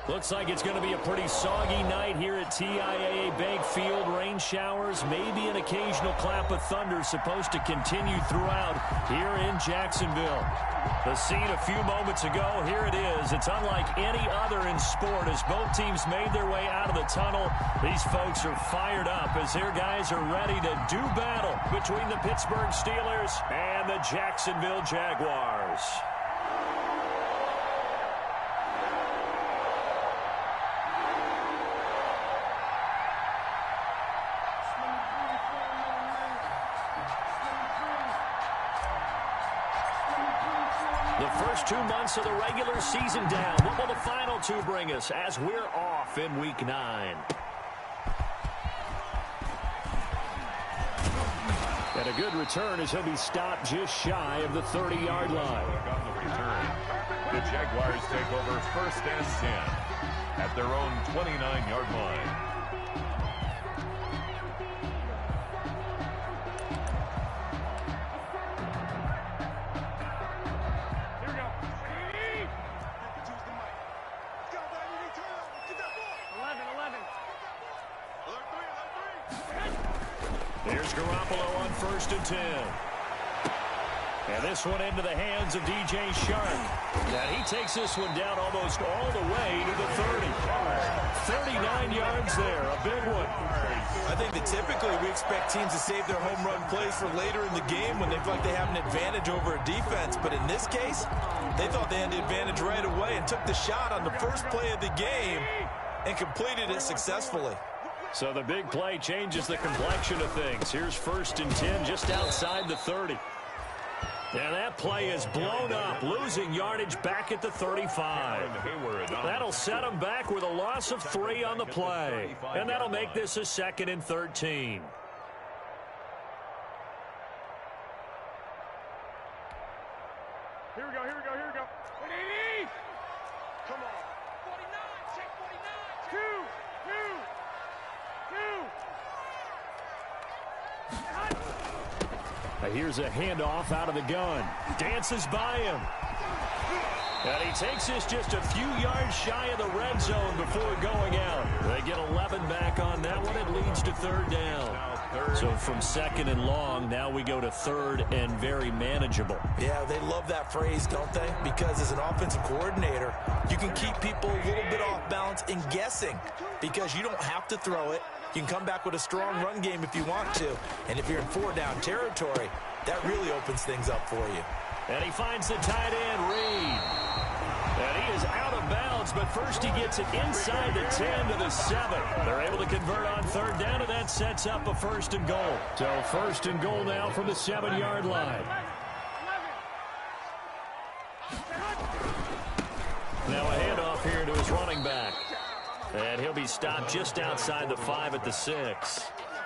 Looks like it's going to be a pretty soggy night here at TIAA Bank Field. Rain showers, maybe an occasional clap of thunder supposed to continue throughout here in Jacksonville. The scene a few moments ago, here it is. It's unlike any other in sport as both teams made their way out of the tunnel. These folks are fired up as their guys are ready to do battle between the Pittsburgh Steelers and the Jacksonville Jaguars. The first 2 months of the regular season down. What will the final two bring us as we're off in Week 9? And a good return as he'll be stopped just shy of the 30-yard line. On the return, the Jaguars take over 1st and 10 at their own 29-yard line. Here's Garoppolo on 1st and 10. And this one into the hands of DJ Shark. And he takes this one down almost all the way to the 30. 39 yards there, a big one. I think that typically we expect teams to save their home run plays for later in the game when they feel like they have an advantage over a defense. But in this case, they thought they had the advantage right away and took the shot on the first play of the game and completed it successfully. So the big play changes the complexion of things. Here's 1st and 10 just outside the 30. And that play is blown up, losing yardage back at the 35. That'll set them back with a loss of 3 on the play. And that'll make this a 2nd and 13. Here we go. Come on. 49, check 49. 2. Here's a handoff out of the gun. Dances by him. And he takes this just a few yards shy of the red zone before going out. They get 11 back on that one. It leads to 3rd down. So from 2nd and long, now we go to 3rd and very manageable. Yeah, they love that phrase, don't they? Because as an offensive coordinator, you can keep people a little bit off balance and guessing because you don't have to throw it. You can come back with a strong run game if you want to. And if you're in 4-down territory, that really opens things up for you. And he finds the tight end, Reed. And he is out of bounds, but first he gets it inside the 10 to the 7. They're able to convert on 3rd down, and that sets up a 1st and goal. So 1st and goal now from the 7-yard line. Now a handoff here to his running back. And he'll be stopped just outside the 5 at the 6.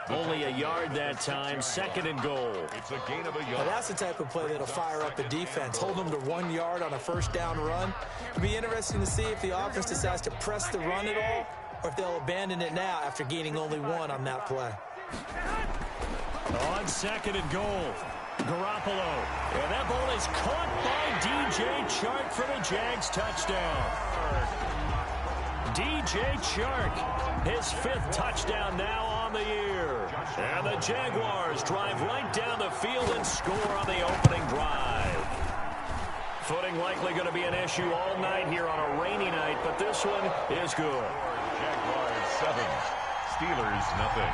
Only a yard that time, 2nd and goal. It's a gain of a yard. Now that's the type of play that'll fire up a defense. Hold them to 1 yard on a 1st down run. It'll be interesting to see if the offense decides to press the run at all or if they'll abandon it now after gaining only 1 on that play. On 2nd and goal, Garoppolo. And that ball is caught by DJ Chark for the Jags touchdown. DJ Chark, his 5th touchdown now on the year. And the Jaguars drive right down the field and score on the opening drive. Footing likely going to be an issue all night here on a rainy night, but this one is good. Jaguars 7, Steelers nothing.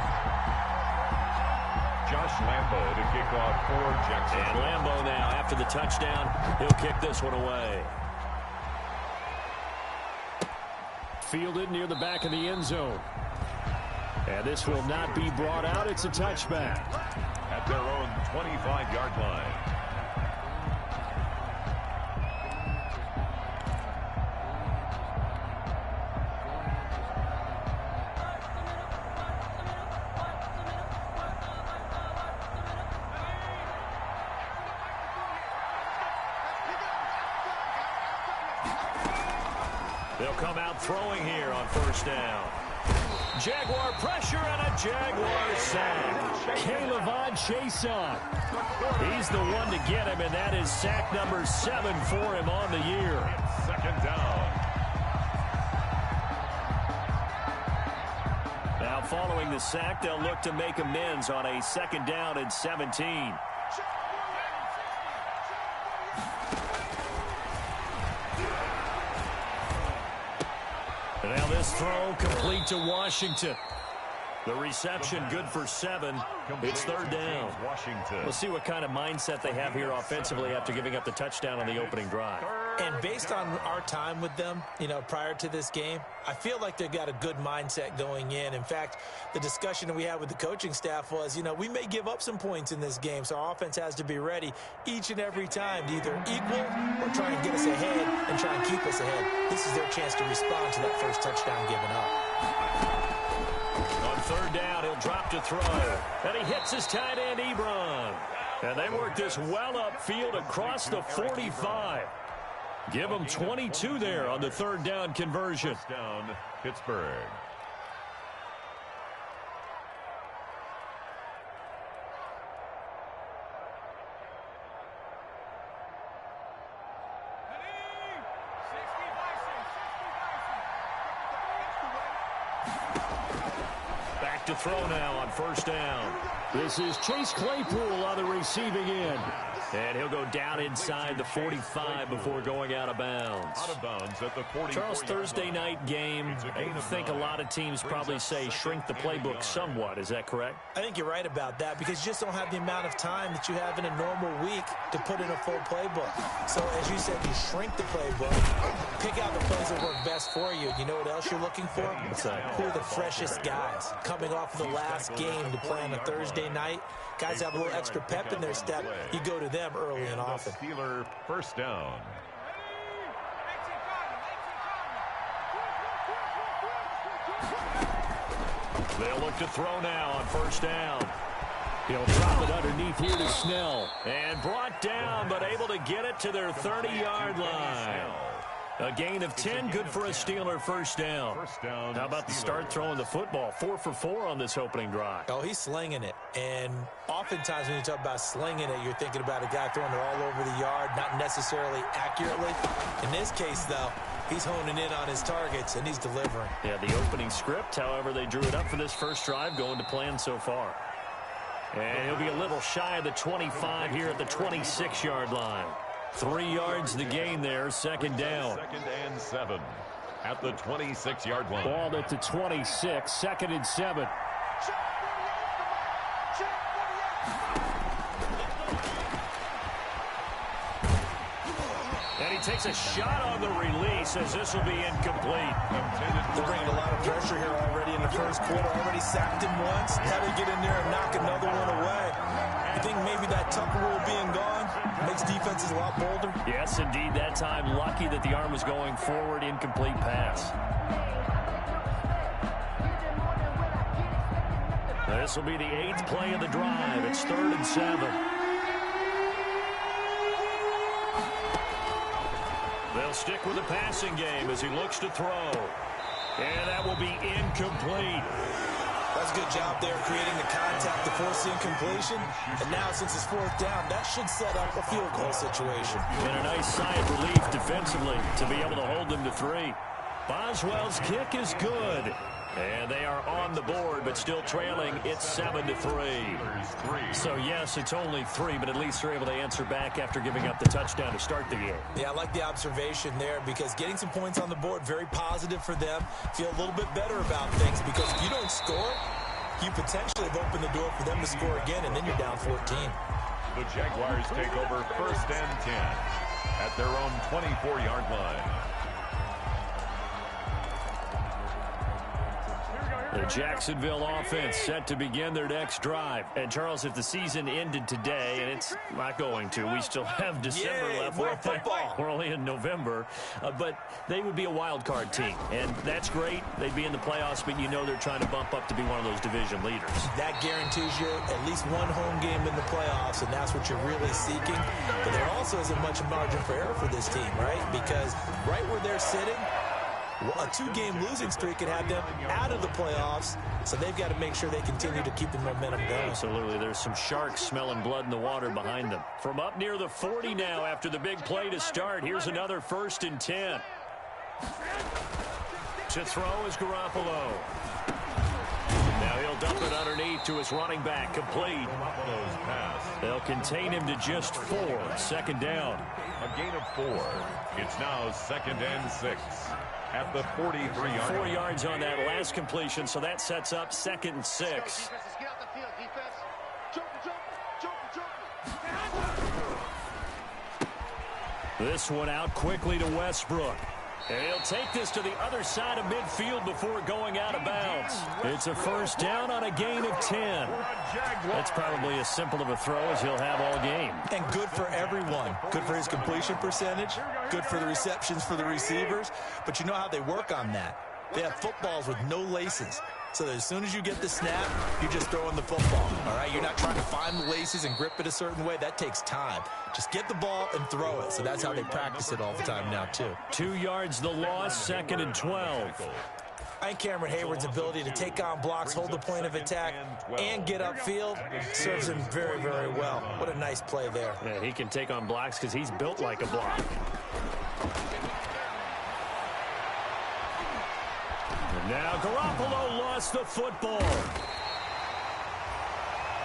Josh Lambo to kick off for Jacksonville. And Lambo now, after the touchdown, he'll kick this one away. Fielded near the back of the end zone. And this will not be brought out. It's a touchback. At their own 25-yard line. They'll come out throwing here on 1st down. Jaguar pressure and a Jaguar sack. K'Lavon Chaisson. He's the one to get him, and that is sack number 7 for him on the year. 2nd down. Now following the sack, they'll look to make amends on a 2nd down and 17. Now this throw complete to Washington. The reception good for 7. It's 3rd down. We'll see what kind of mindset they have here offensively after giving up the touchdown on the opening drive. And based on our time with them, prior to this game, I feel like they've got a good mindset going in. In fact, the discussion that we had with the coaching staff was, we may give up some points in this game, so our offense has to be ready each and every time to either equal or try and get us ahead and try and keep us ahead. This is their chance to respond to that first touchdown given up. On 3rd down, he'll drop to throw. And he hits his tight end, Ebron. And they work this well upfield across the 45. Give them 22 there on the 3rd down conversion. First down, Pittsburgh. Back to throw now on 1st down. This is Chase Claypool on the receiving end. And he'll go down inside the 45 before going out of bounds. Out of bounds at the 44. Charles, Thursday night game, I think a lot of teams probably say shrink the playbook somewhat. Is that correct? I think you're right about that because you just don't have the amount of time that you have in a normal week to put in a full playbook. So, as you said, you shrink the playbook, pick out the plays that work best for you. You know what else you're looking for? What's that? Who are the freshest guys coming off of the last game to play on a Thursday night? Guys have a little extra pep in their step. You go to them early and often. Steeler first down. They'll look to throw now on 1st down. He'll drop it underneath here to Snell. And brought down, but able to get it to their 30-yard line. A gain of 10, good for a Steeler first down. How about the start throwing the football? 4 for 4 on this opening drive. Oh, he's slinging it. And oftentimes when you talk about slinging it, you're thinking about a guy throwing it all over the yard, not necessarily accurately. In this case, though, he's honing in on his targets, and he's delivering. Yeah, the opening script, however, they drew it up for this first drive, going to plan so far. And he'll be a little shy of the 25 here at the 26-yard line. 3 yards the gain there, 2nd down. 2nd and 7 at the 26-yard line. Ball at the 26, 2nd and 7. And he takes a shot on the release as this will be incomplete. They're bringing a lot of pressure here already in the first quarter. Already sacked him once. Had to get in there and knock another one away. I think maybe that Tucker rule being gone makes defenses a lot bolder. Yes, indeed. That time, lucky that the arm was going forward. Incomplete pass. This will be the 8th play of the drive. It's 3rd and 7. They'll stick with the passing game as he looks to throw. And that will be incomplete. That's a good job there creating the contact to force the incompletion. And now, since it's 4th down, that should set up a field goal situation. And a nice sigh of relief defensively to be able to hold them to 3. Boswell's kick is good. And they are on the board, but still trailing. It's 7-3. So, yes, it's only 3, but at least they're able to answer back after giving up the touchdown to start the game. Yeah, I like the observation there because getting some points on the board, very positive for them. Feel a little bit better about things because if you don't score, you potentially have opened the door for them to score again, and then you're down 14. The Jaguars take over 1st and 10 at their own 24-yard line. The Jacksonville offense set to begin their next drive. And, Charles, if the season ended today, and it's not going to, we still have December left. More football. We're only in November. But they would be a wild card team. And that's great. They'd be in the playoffs, but you know they're trying to bump up to be one of those division leaders. That guarantees you at least one home game in the playoffs, and that's what you're really seeking. But there also isn't much margin for error for this team, right? Because right where they're sitting, a 2-game losing streak could have them out of the playoffs, so they've got to make sure they continue to keep the momentum going. Absolutely. There's some sharks smelling blood in the water behind them. From up near the 40 now after the big play to start, here's another 1st and 10. To throw is Garoppolo. dump it underneath to his running back, complete. They'll contain him to just 4. Second down. A gain of 4. It's now 2nd and 6 at the 43-yard line. 4 yards on that last completion, so that sets up 2nd and 6. This one out quickly to Westbrook. And he'll take this to the other side of midfield before going out of bounds. It's a first down on a gain of 10. That's probably as simple of a throw as he'll have all game. And good for everyone. Good for his completion percentage. Good for the receptions for the receivers. But you know how they work on that. They have footballs with no laces. So that as soon as you get the snap, you're just throwing the football. All right, you're not trying to find the laces and grip it a certain way. That takes time. Just get the ball and throw it. So that's how they practice it all the time now, too. 2 yards the loss, 2nd and 12. I think Cameron Hayward's ability to take on blocks, hold the point of attack, and get upfield serves him very, very well. What a nice play there. Yeah, he can take on blocks because he's built like a block. And now Garoppolo lost the football.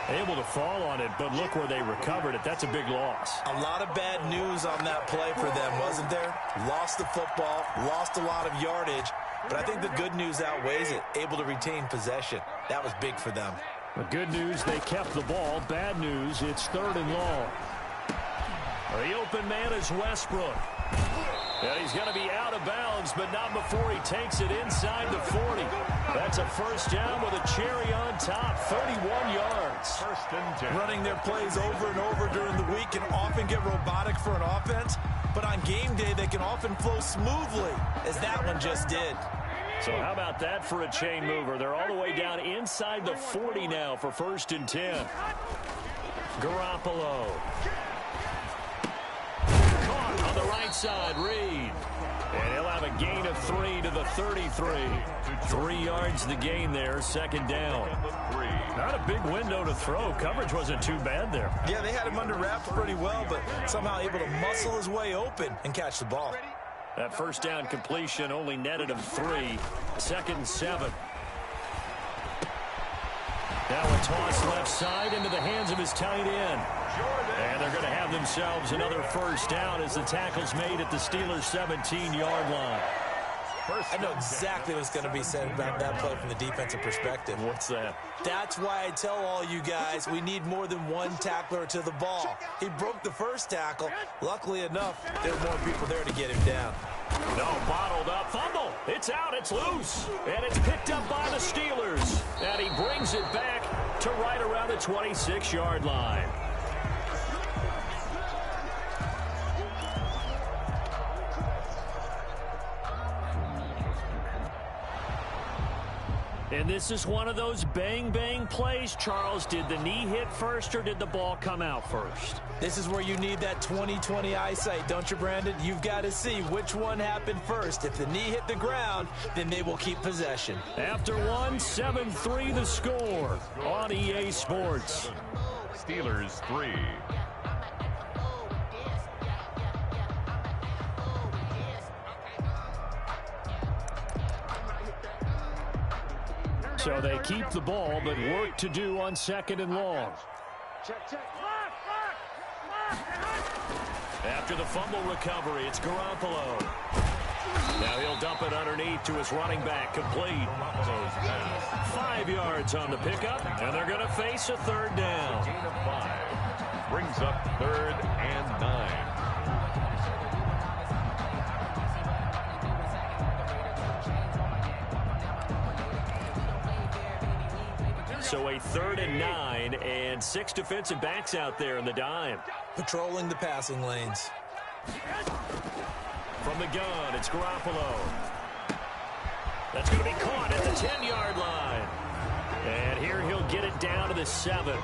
Able to fall on it, but look where they recovered it. That's a big loss. A lot of bad news on that play for them, wasn't there? Lost the football, lost a lot of yardage, but I think the good news outweighs it. Able to retain possession. That was big for them. The good news, they kept the ball. Bad news, it's 3rd and long. The open man is Westbrook. And he's going to be out of bounds, but not before he takes it inside the 40. That's a first down with a cherry on top, 31 yards. 1st and 10. Running their plays over and over during the week can often get robotic for an offense, but on game day they can often flow smoothly, as that one just did. So how about that for a chain mover? They're all the way down inside the 40 now for 1st and 10. Garoppolo. On the right side, Reed. And he'll have a gain of 3 to the 33. 3 yards the gain there, 2nd down. Not a big window to throw. Coverage wasn't too bad there. Yeah, they had him under wraps pretty well, but somehow able to muscle his way open and catch the ball. That first down completion only netted him 3. 2nd and 7. Now a toss left side into the hands of his tight end. And they're going to have themselves another first down as the tackle's made at the Steelers' 17-yard line. I know exactly what's going to be said about that play from the defensive perspective. What's that? That's why I tell all you guys we need more than one tackler to the ball. He broke the first tackle. Luckily enough, there were more people there to get him down. No, bottled up. Fumble. It's out. It's loose. And it's picked up by the Steelers. And he brings it back to right around the 26-yard line. And this is one of those bang-bang plays, Charles. Did the knee hit first or did the ball come out first? This is where you need that 20/20 eyesight, don't you, Brandon? You've got to see which one happened first. If the knee hit the ground, then they will keep possession. After one, 7-3 the score on EA Sports. Steelers 3. So they keep the ball, but work to do on 2nd and long. After the fumble recovery, it's Garoppolo. Now he'll dump it underneath to his running back, complete. 5 yards on the pickup, and they're going to face a 3rd down. Gain of 5. Brings up 3rd and 9. So a 3rd and 9, and 6 defensive backs out there in the dime. Patrolling the passing lanes. From the gun, it's Garoppolo. That's going to be caught at the 10-yard line. And here he'll get it down to the 7.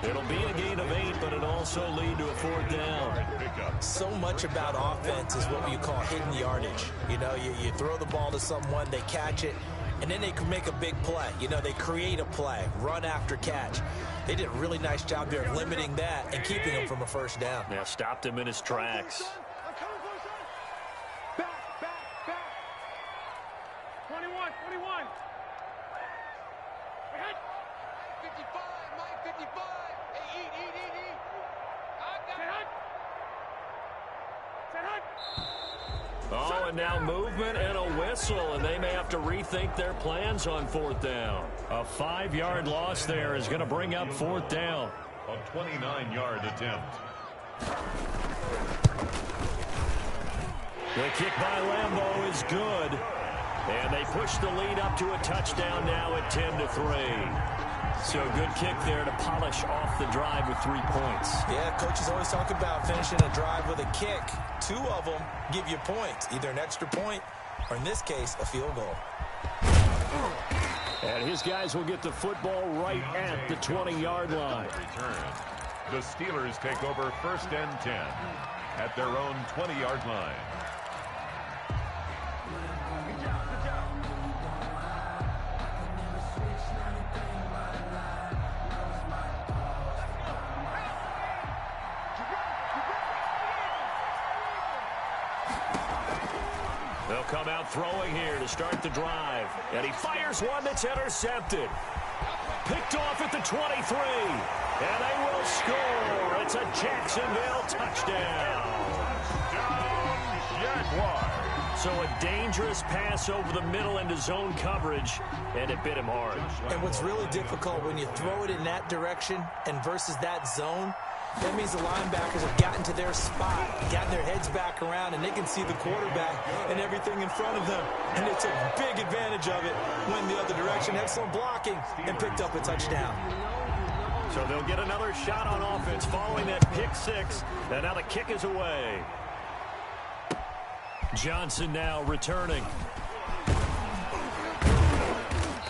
It'll be a gain of 8, but it'll also lead to a 4th down. So much about offense is what you call hidden yardage. You know, you throw the ball to someone, they catch it, and then they can make a big play. You know, they create a play, run after catch. They did a really nice job there of limiting that and keeping him from a first down. Now stopped him in his tracks. Back. 21. Mike 55. Hey, eat. I got it. Oh, and now movement and a whistle, and they may have to rethink their plans on fourth down. A 5-yard loss there is going to bring up fourth down. A 29-yard attempt. The kick by Lambeau is good. And they push the lead up to a touchdown now at 10-3. So good kick there to polish off the drive with 3 points. Yeah, coaches always talk about finishing a drive with a kick. 2 of them give you points, either an extra point or, in this case, a field goal. And his guys will get the football right at the 20-yard line. Return. The Steelers take over first and 10 at their own 20-yard line. They'll come out throwing here to start the drive. And he fires one that's intercepted. Picked off at the 23. And they will score. It's a Jacksonville touchdown. Jaguars. So a dangerous pass over the middle into zone coverage, and it bit him hard. And what's really difficult when you throw it in that direction and versus that zone, that means the linebackers have gotten to their spot, gotten their heads back around, and they can see the quarterback and everything in front of them. And they took big advantage of it, went the other direction, excellent blocking, and picked up a touchdown. So they'll get another shot on offense following that pick six, and now the kick is away. Johnson now returning.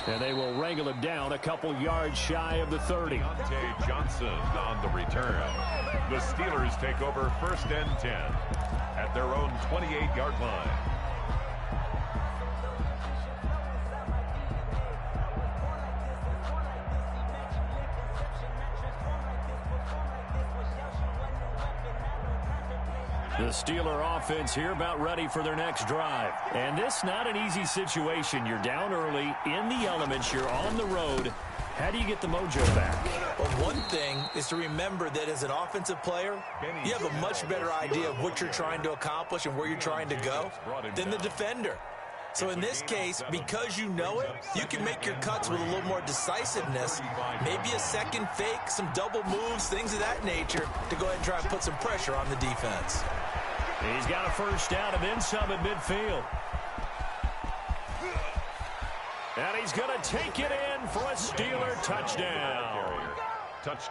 And they will wrangle him down a couple yards shy of the 30. Deontay Johnson on the return. The Steelers take over first and 10 at their own 28-yard line. The Steeler offense here about ready for their next drive. And this not an easy situation. You're down early, in the elements, you're on the road. How do you get the mojo back? Well, one thing is to remember that as an offensive player, you have a much better idea of what you're trying to accomplish and where you're trying to go than the defender. So in this case, because you know it, you can make your cuts with a little more decisiveness, maybe a second fake, some double moves, things of that nature, to go ahead and try and put some pressure on the defense. He's got a first down and then some at midfield. And he's going to take it in for a Steeler touchdown.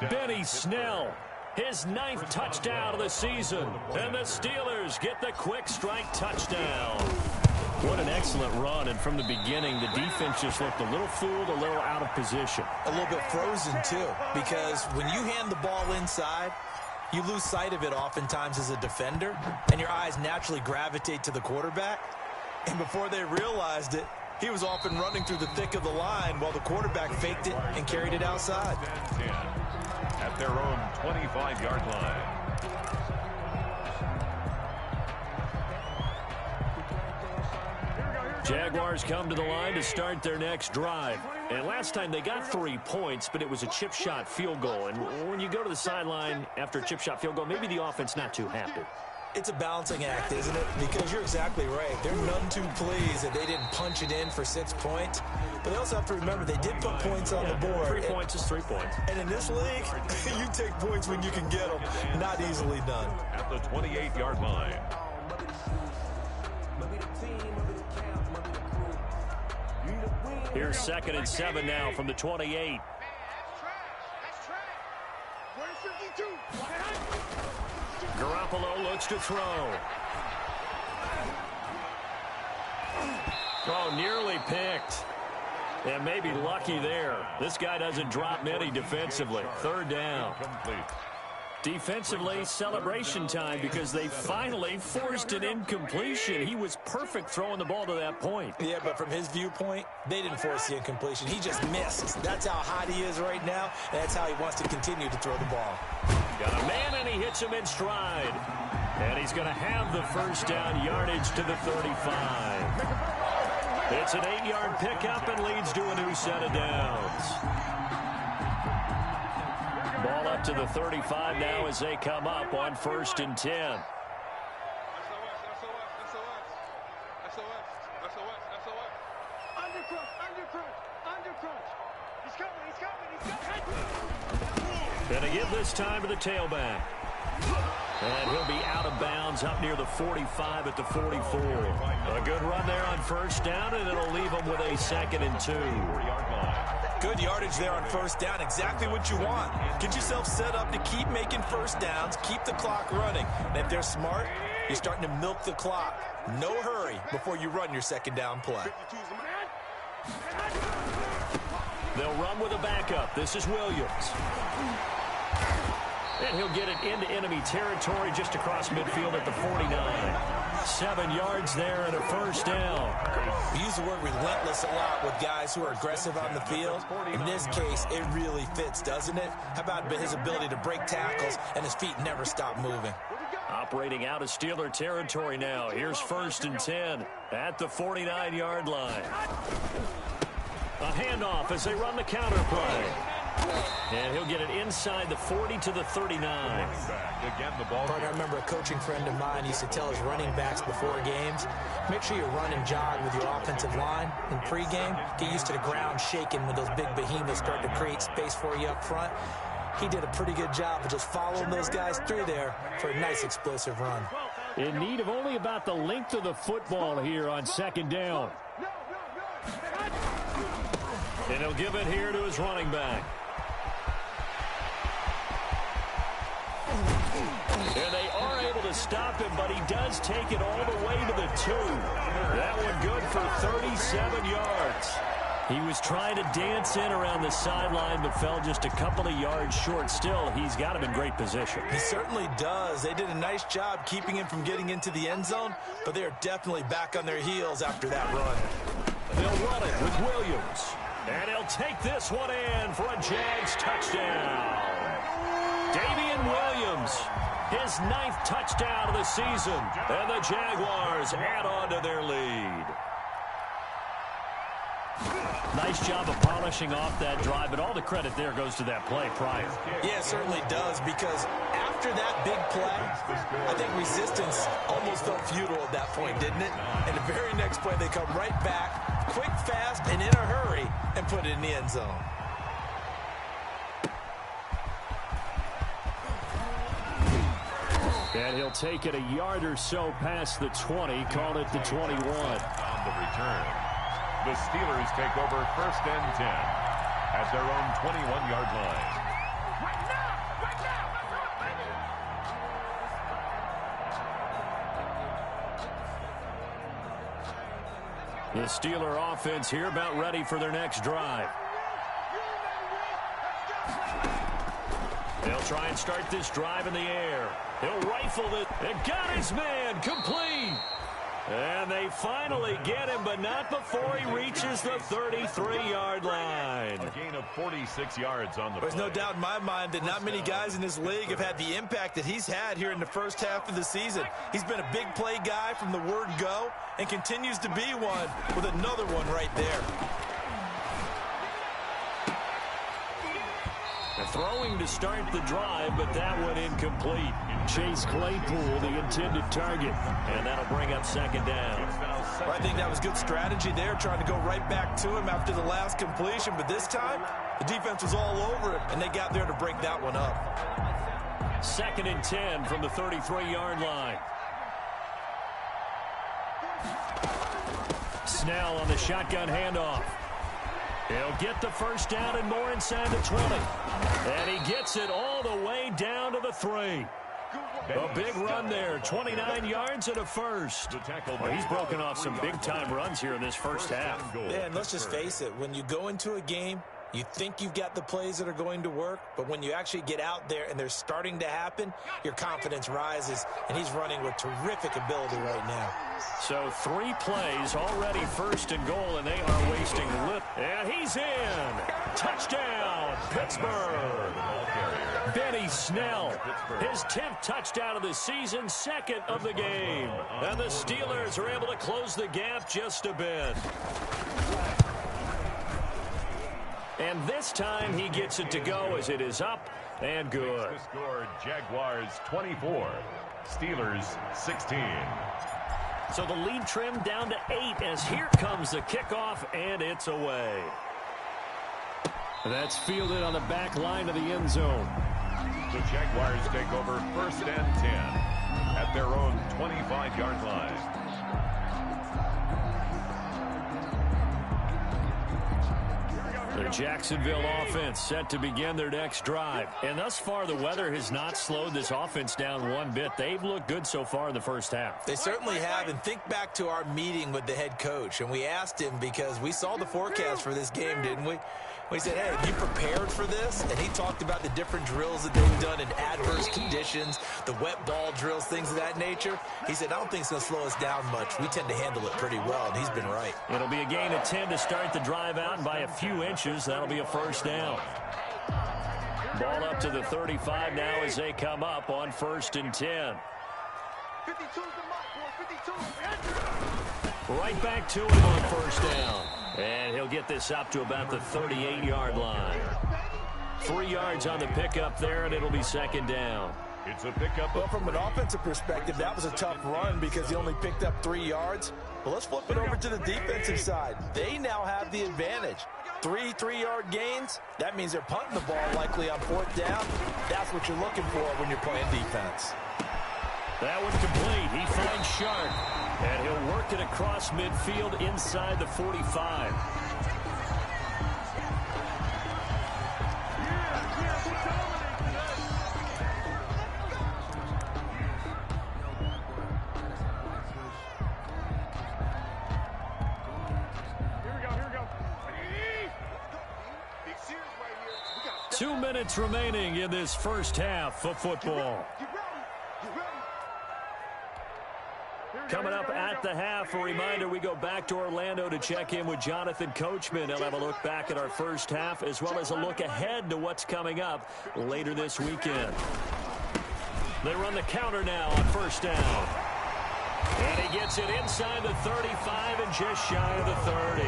Benny Snell, his 9th touchdown of the season. And the Steelers get the quick strike touchdown. What an excellent run, and from the beginning, the defense just looked a little fooled, a little out of position. A little bit frozen, too, because when you hand the ball inside, you lose sight of it oftentimes as a defender, and your eyes naturally gravitate to the quarterback. And before they realized it, he was off and running through the thick of the line while the quarterback faked it and carried it outside. At their own 25-yard line. Jaguars come to the line to start their next drive. And last time they got 3 points, but it was a chip shot field goal. And when you go to the sideline after a chip shot field goal, maybe the offense not too happy. It's a balancing act, isn't it? Because you're exactly right. They're none too pleased that they didn't punch it in for 6 points. But they also have to remember they did put points on the board. 3 points is 3 points. And in this league, you take points when you can get them. Not easily done. At the 28-yard line. Here's 2nd and 7 now from the 28. That's trash. Where's 52? Garoppolo looks to throw. Oh, nearly picked. And maybe lucky there. This guy doesn't drop many defensively. 3rd down. Complete. Defensively, celebration time because they finally forced an incompletion. He was perfect throwing the ball to that point. Yeah, but from his viewpoint, they didn't force the incompletion. He just missed. That's how hot he is right now, and that's how he wants to continue to throw the ball. Got a man, and he hits him in stride. And he's going to have the first down yardage to the 35. It's an 8-yard pickup and leads to a new set of downs. Ball up to the 35 now as they come up on 1st and 10. Going to give this time to the tailback. And he'll be out of bounds up near the 45 at the 44. A good run there on 1st down, and it'll leave them with a 2nd and 2. Good yardage there on 1st down. Exactly what you want. Get yourself set up to keep making 1st downs, keep the clock running. And if they're smart, you're starting to milk the clock. No hurry before you run your 2nd down play. They'll run with a backup. This is Williams. And he'll get it into enemy territory just across midfield at the 49. 7 yards there and a 1st down. We use the word relentless a lot with guys who are aggressive on the field. In this case, it really fits, doesn't it? How about his ability to break tackles and his feet never stop moving? Operating out of Steeler territory now. Here's 1st and 10 at the 49-yard line. A handoff as they run the counter play. And he'll get it inside the 40 to the 39. Again, the ball. I remember a coaching friend of mine used to tell his running backs before games, make sure you run and jog with your offensive line in pregame. Get used to the ground shaking when those big behemoths start to create space for you up front. He did a pretty good job of just following those guys through there for a nice explosive run. In need of only about the length of the football here on 2nd down. And he'll give it here to his running back. And they are able to stop him, but he does take it all the way to the 2. That one good for 37 yards. He was trying to dance in around the sideline, but fell just a couple of yards short. Still, he's got him in great position. He certainly does. They did a nice job keeping him from getting into the end zone, but they're definitely back on their heels after that run. They'll run it with Williams. And he'll take this one in for a Jags touchdown. Damian Williams, his 9th touchdown of the season. And the Jaguars add on to their lead. Nice job of polishing off that drive, but all the credit there goes to that play prior. Yeah, it certainly does, because after that big play, I think resistance almost felt futile at that point, didn't it? And the very next play, they come right back, quick, fast, and in a hurry, and put it in the end zone. And he'll take it a yard or so past the 20, call it the 21. On the return, the Steelers take over 1st and 10 at their own 21-yard line. The Steeler offense here about ready for their next drive. They'll try and start this drive in the air. He'll rifle it and got his man complete. And they finally get him, but not before he reaches the 33-yard line. A gain of 46 yards on the play. There's no doubt in my mind that not many guys in this league have had the impact that he's had here in the first half of the season. He's been a big play guy from the word go and continues to be one with another one right there. Throwing to start the drive, but that one incomplete. Chase Claypool, the intended target, and that'll bring up 2nd down. Well, I think that was good strategy there, trying to go right back to him after the last completion, but this time, the defense was all over it, and they got there to break that one up. 2nd and 10 from the 33-yard line. Snell on the shotgun handoff. He'll get the 1st down and more inside the 20. And he gets it all the way down to the 3. A big run there, 29 yards and a 1st. Well, he's broken off some big-time runs here in this first half. Yeah, and let's just face it, when you go into a game, you think you've got the plays that are going to work, but when you actually get out there and they're starting to happen, your confidence rises, and he's running with terrific ability right now. So 3 plays already 1st and goal, and they are wasting lip. And he's in. Touchdown, Pittsburgh. Benny Snell, his 10th touchdown of the season, 2nd of the game. And the Steelers are able to close the gap just a bit. And this time he gets it to go as it is up And good. The score, Jaguars 24, Steelers 16. So the lead trimmed down to 8 as here comes the kickoff, and it's away. That's fielded on the back line of the end zone. The Jaguars take over 1st and 10 at their own 25-yard line. The Jacksonville offense set to begin their next drive. And thus far, the weather has not slowed this offense down one bit. They've looked good so far in the first half. They certainly have. And think back to our meeting with the head coach. And we asked him because we saw the forecast for this game, didn't we? We said, hey, have you prepared for this? And he talked about the different drills that they've done in adverse conditions, the wet ball drills, things of that nature. He said, I don't think it's going to slow us down much. We tend to handle it pretty well, and he's been right. It'll be a gain of 10 to start the drive out, and by a few inches, that'll be a first down. Ball up to the 35 now as they come up on 1st and 10. 52's the mark, boy. 52. Right back to him on 1st down. And he'll get this up to about the 38-yard line. 3 yards on the pickup there, and it'll be 2nd down. It's a pickup. Well, from an offensive perspective, that was a tough run because he only picked up 3 yards. But let's flip it over to the defensive side. They now have the advantage. 3 3-yard gains. That means they're punting the ball likely on 4th down. That's what you're looking for when you're playing defense. That one's complete. He finds Sharp. And he'll work it across midfield inside the 45. Here we go. 2 minutes remaining in this first half of football. Coming up at the half, a reminder, we go back to Orlando to check in with Jonathan Coachman. He'll have a look back at our first half as well as a look ahead to what's coming up later this weekend. They run the counter now on 1st down. And he gets it inside the 35 and just shy of the 30.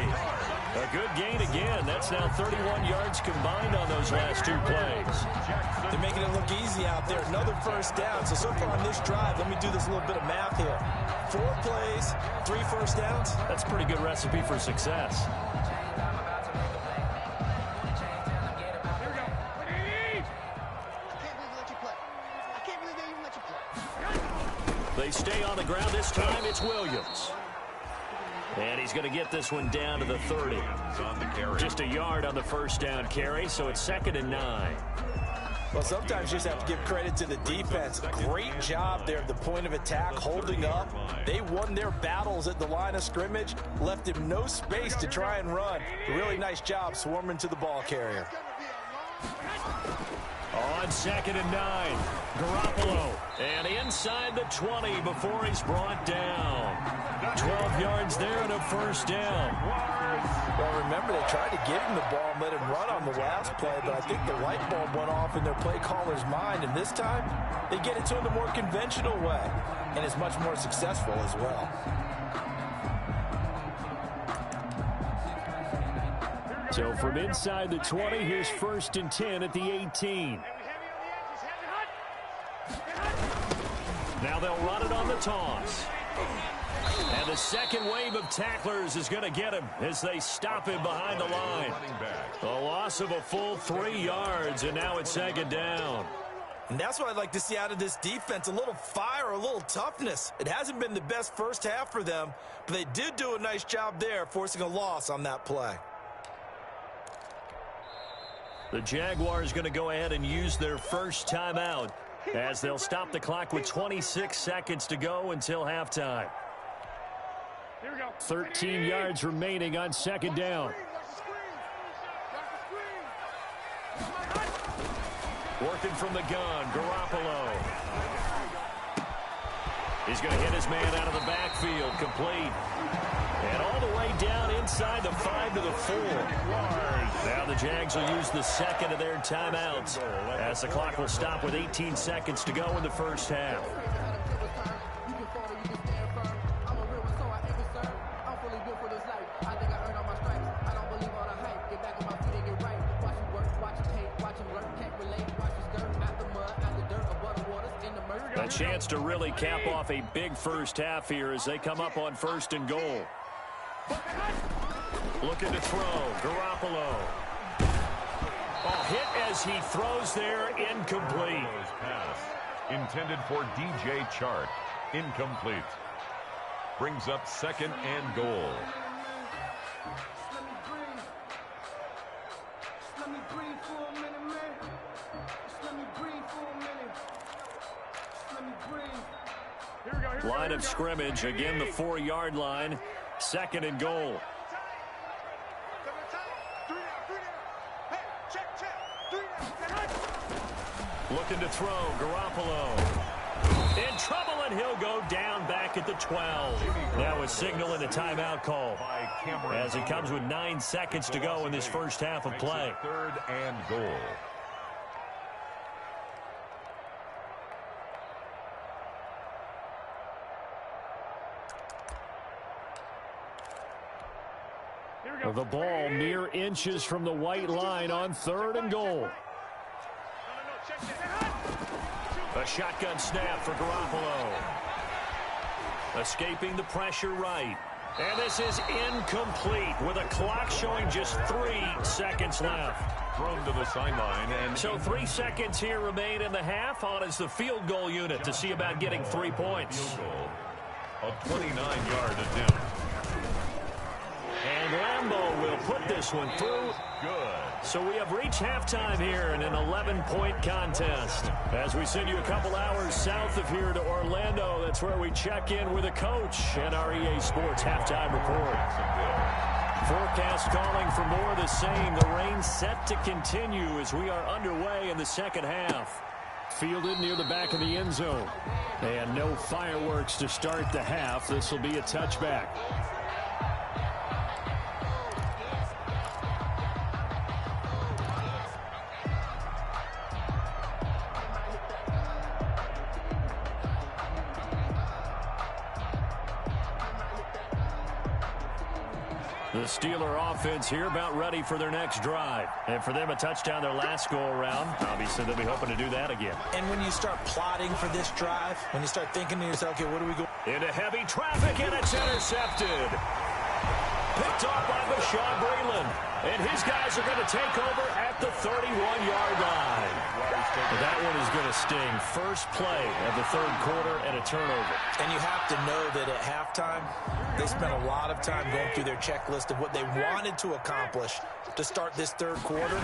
A good gain again. That's now 31 yards combined on those last 2 plays. They're making it look easy out there. Another 1st down. So far on this drive, let me do this little bit of math here. 4 plays, 3 1st downs. That's a pretty good recipe for success. They stay on the ground. This time it's Williams. And he's going to get this one down to the 30. Just a yard on the 1st down carry, so it's 2nd and 9. Well, sometimes you just have to give credit to the defense. Great job there at the point of attack, holding up. They won their battles at the line of scrimmage, left him no space to try and run. A really nice job swarming to the ball carrier. On 2nd and 9, Garoppolo. And inside the 20 before he's brought down. 12 yards there and a 1st down. Well, remember, they tried to give him the ball and let him run on the last play, but I think the light bulb went off in their play caller's mind, and this time they get it to him the more conventional way, and it's much more successful as well. So from inside the 20, here's 1st and 10 at the 18. Now they'll run it on the toss. And the second wave of tacklers is going to get him as they stop him behind the line. A loss of a full 3 yards, and now it's 2nd down. And that's what I'd like to see out of this defense, a little fire, a little toughness. It hasn't been the best first half for them, but they did do a nice job there, forcing a loss on that play. The Jaguars going to go ahead and use their first timeout as they'll stop the clock with 26 seconds to go until halftime. 13 yards remaining on 2nd down. Working from the gun, Garoppolo. He's going to hit his man out of the backfield, complete. And all the way down inside the 5 to the 4. Now the Jags will use the second of their timeouts as the clock will stop with 18 seconds to go in the first half. A chance to really cap off a big first half here as they come up on 1st and goal. Looking to throw. Garoppolo. Hit as he throws there. Incomplete. Pass intended for DJ Chark. Incomplete. Brings up 2nd and goal. Line of scrimmage. Again, the 4-yard line. 2nd and goal. Looking to throw. Garoppolo. In trouble, and he'll go down back at the 12. Now a signal and a timeout call as it comes with 9 seconds to go in this first half of play. 3rd and goal. The ball mere inches from the white line on 3rd and goal. A shotgun snap for Garoppolo. Escaping the pressure right. And this is incomplete with a clock showing just 3 seconds left. Thrown to the sideline. And so 3 seconds here remain in the half. On is the field goal unit to see about getting 3 points. A 29-yard attempt. And Lambeau will put this one through. Good. So we have reached halftime here in an 11-point contest. As we send you a couple hours south of here to Orlando, that's where we check in with a coach and our EA Sports halftime report. Forecast calling for more of the same. The rain set to continue as we are underway in the second half. Fielded near the back of the end zone. And no fireworks to start the half. This will be a touchback. The Steeler offense here about ready for their next drive. And for them, a touchdown their last go-around. Obviously, they'll be hoping to do that again. And when you start plotting for this drive, when you start thinking to yourself, okay, what do we go? Into heavy traffic, and it's intercepted. Picked off by Bashaud Breeland. And his guys are going to take over at the 31-yard line. That one is going to sting. First play of the 3rd quarter and a turnover. And you have to know that at halftime, they spent a lot of time going through their checklist of what they wanted to accomplish to start this 3rd quarter.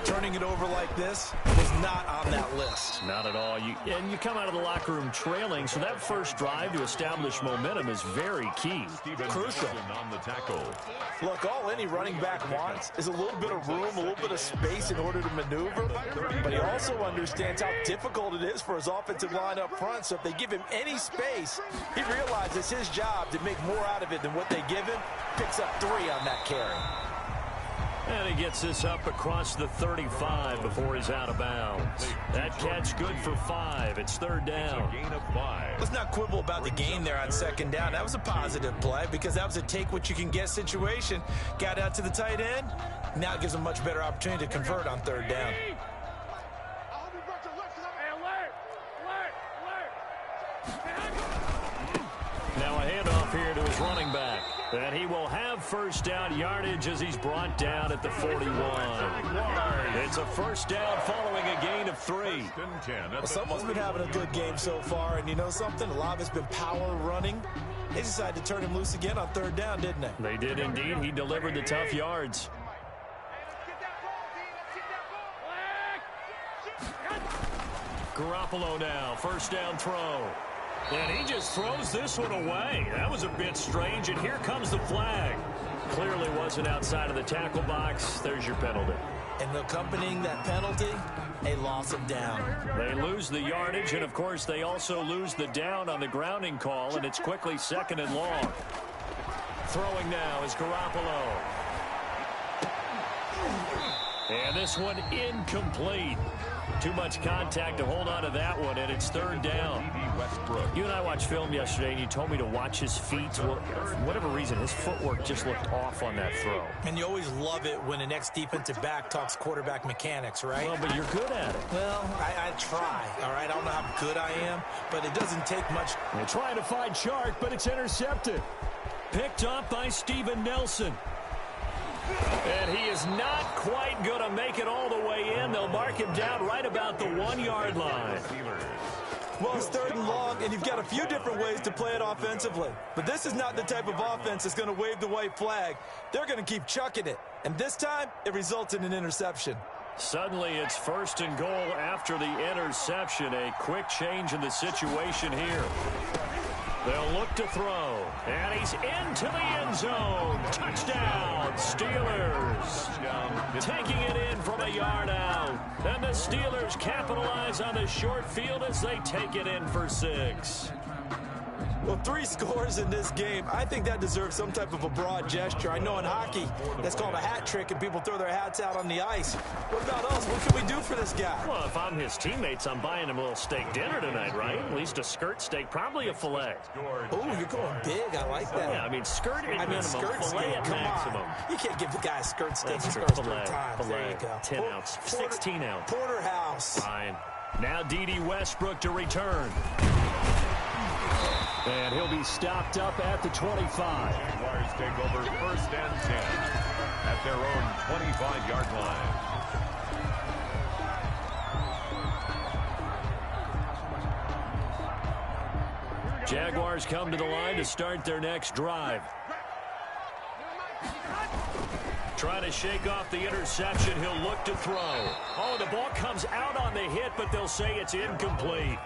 Turning it over like this was not on that list. Not at all. And you come out of the locker room trailing, so that first drive to establish momentum is very key. Crucial. On the tackle. Look, all any running back wants is a little bit of room, a little bit of space in order to maneuver. But he also understands how difficult it is for his offensive line up front. So if they give him any space, he realizes it's his job to make more out of it than what they give him. Picks up 3 on that carry. And he gets this up across the 35 before he's out of bounds. That catch good for 5. It's 3rd down. It's a gain of 5. Let's not quibble about the gain there on 2nd down. That was a positive play because that was a take-what-you-can-get situation. Got out to the tight end. Now it gives him a much better opportunity to convert on 3rd down. Now a handoff here to his running back. And he will have first down yardage as he's brought down at the 41. It's a first down following a gain of 3. Well, someone's been having a good game so far, and you know something? A lot of it's been power running. They decided to turn him loose again on 3rd down, didn't they? They did indeed. He delivered the tough yards. Garoppolo now, first down throw. And he just throws this one away. That was a bit strange, and here comes the flag. Clearly wasn't outside of the tackle box. There's your penalty. And accompanying that penalty, a loss of down. They lose the yardage, and of course they also lose the down on the grounding call, and it's quickly 2nd and long. Throwing now is Garoppolo. And this one incomplete. Too much contact to hold on to that one, and it's third down. You and I watched film yesterday, and you told me to watch his feet. Well, for whatever reason, his footwork just looked off on that throw. And you always love it when an ex-defensive back talks quarterback mechanics, right? Well, but you're good at it. Well, I try, all right? I don't know how good I am, but it doesn't take much. They're trying to find Chark, but it's intercepted. Picked up by Steven Nelson. And he is not quite going to make it all the way in. They'll mark him down right about the 1-yard line. Well, it's third and long, and you've got a few different ways to play it offensively. But this is not the type of offense that's going to wave the white flag. They're going to keep chucking it. And this time, it results in an interception. Suddenly, it's first and goal after the interception. A quick change in the situation here. They'll look to throw. And he's into the end zone. Touchdown, Steelers. Taking it in from a yard out. And the Steelers capitalize on the short field as they take it in for 6. Well, 3 scores in this game. I think that deserves some type of a broad gesture. I know in hockey, that's called a hat trick, and people throw their hats out on the ice. What about us? What can we do for this guy? Well, if I'm his teammates, I'm buying him a little steak dinner tonight, right? At least a skirt steak, probably a filet. Oh, you're going big. I like that. Yeah, I mean, skirt at minimum, skirt filet steak. at Come maximum. on. You can't give the guy a skirt steak. He Extra scores filet, 3 times. There you go. 10 ounce, 16 ounce. Porterhouse. Fine. Now D.D. Westbrook to return. And he'll be stopped up at the 25. Jaguars take over first and 10 at their own 25-yard line. Jaguars come to the line to start their next drive. Trying to shake off the interception. He'll look to throw. Oh, the ball comes out on the hit, but they'll say it's incomplete.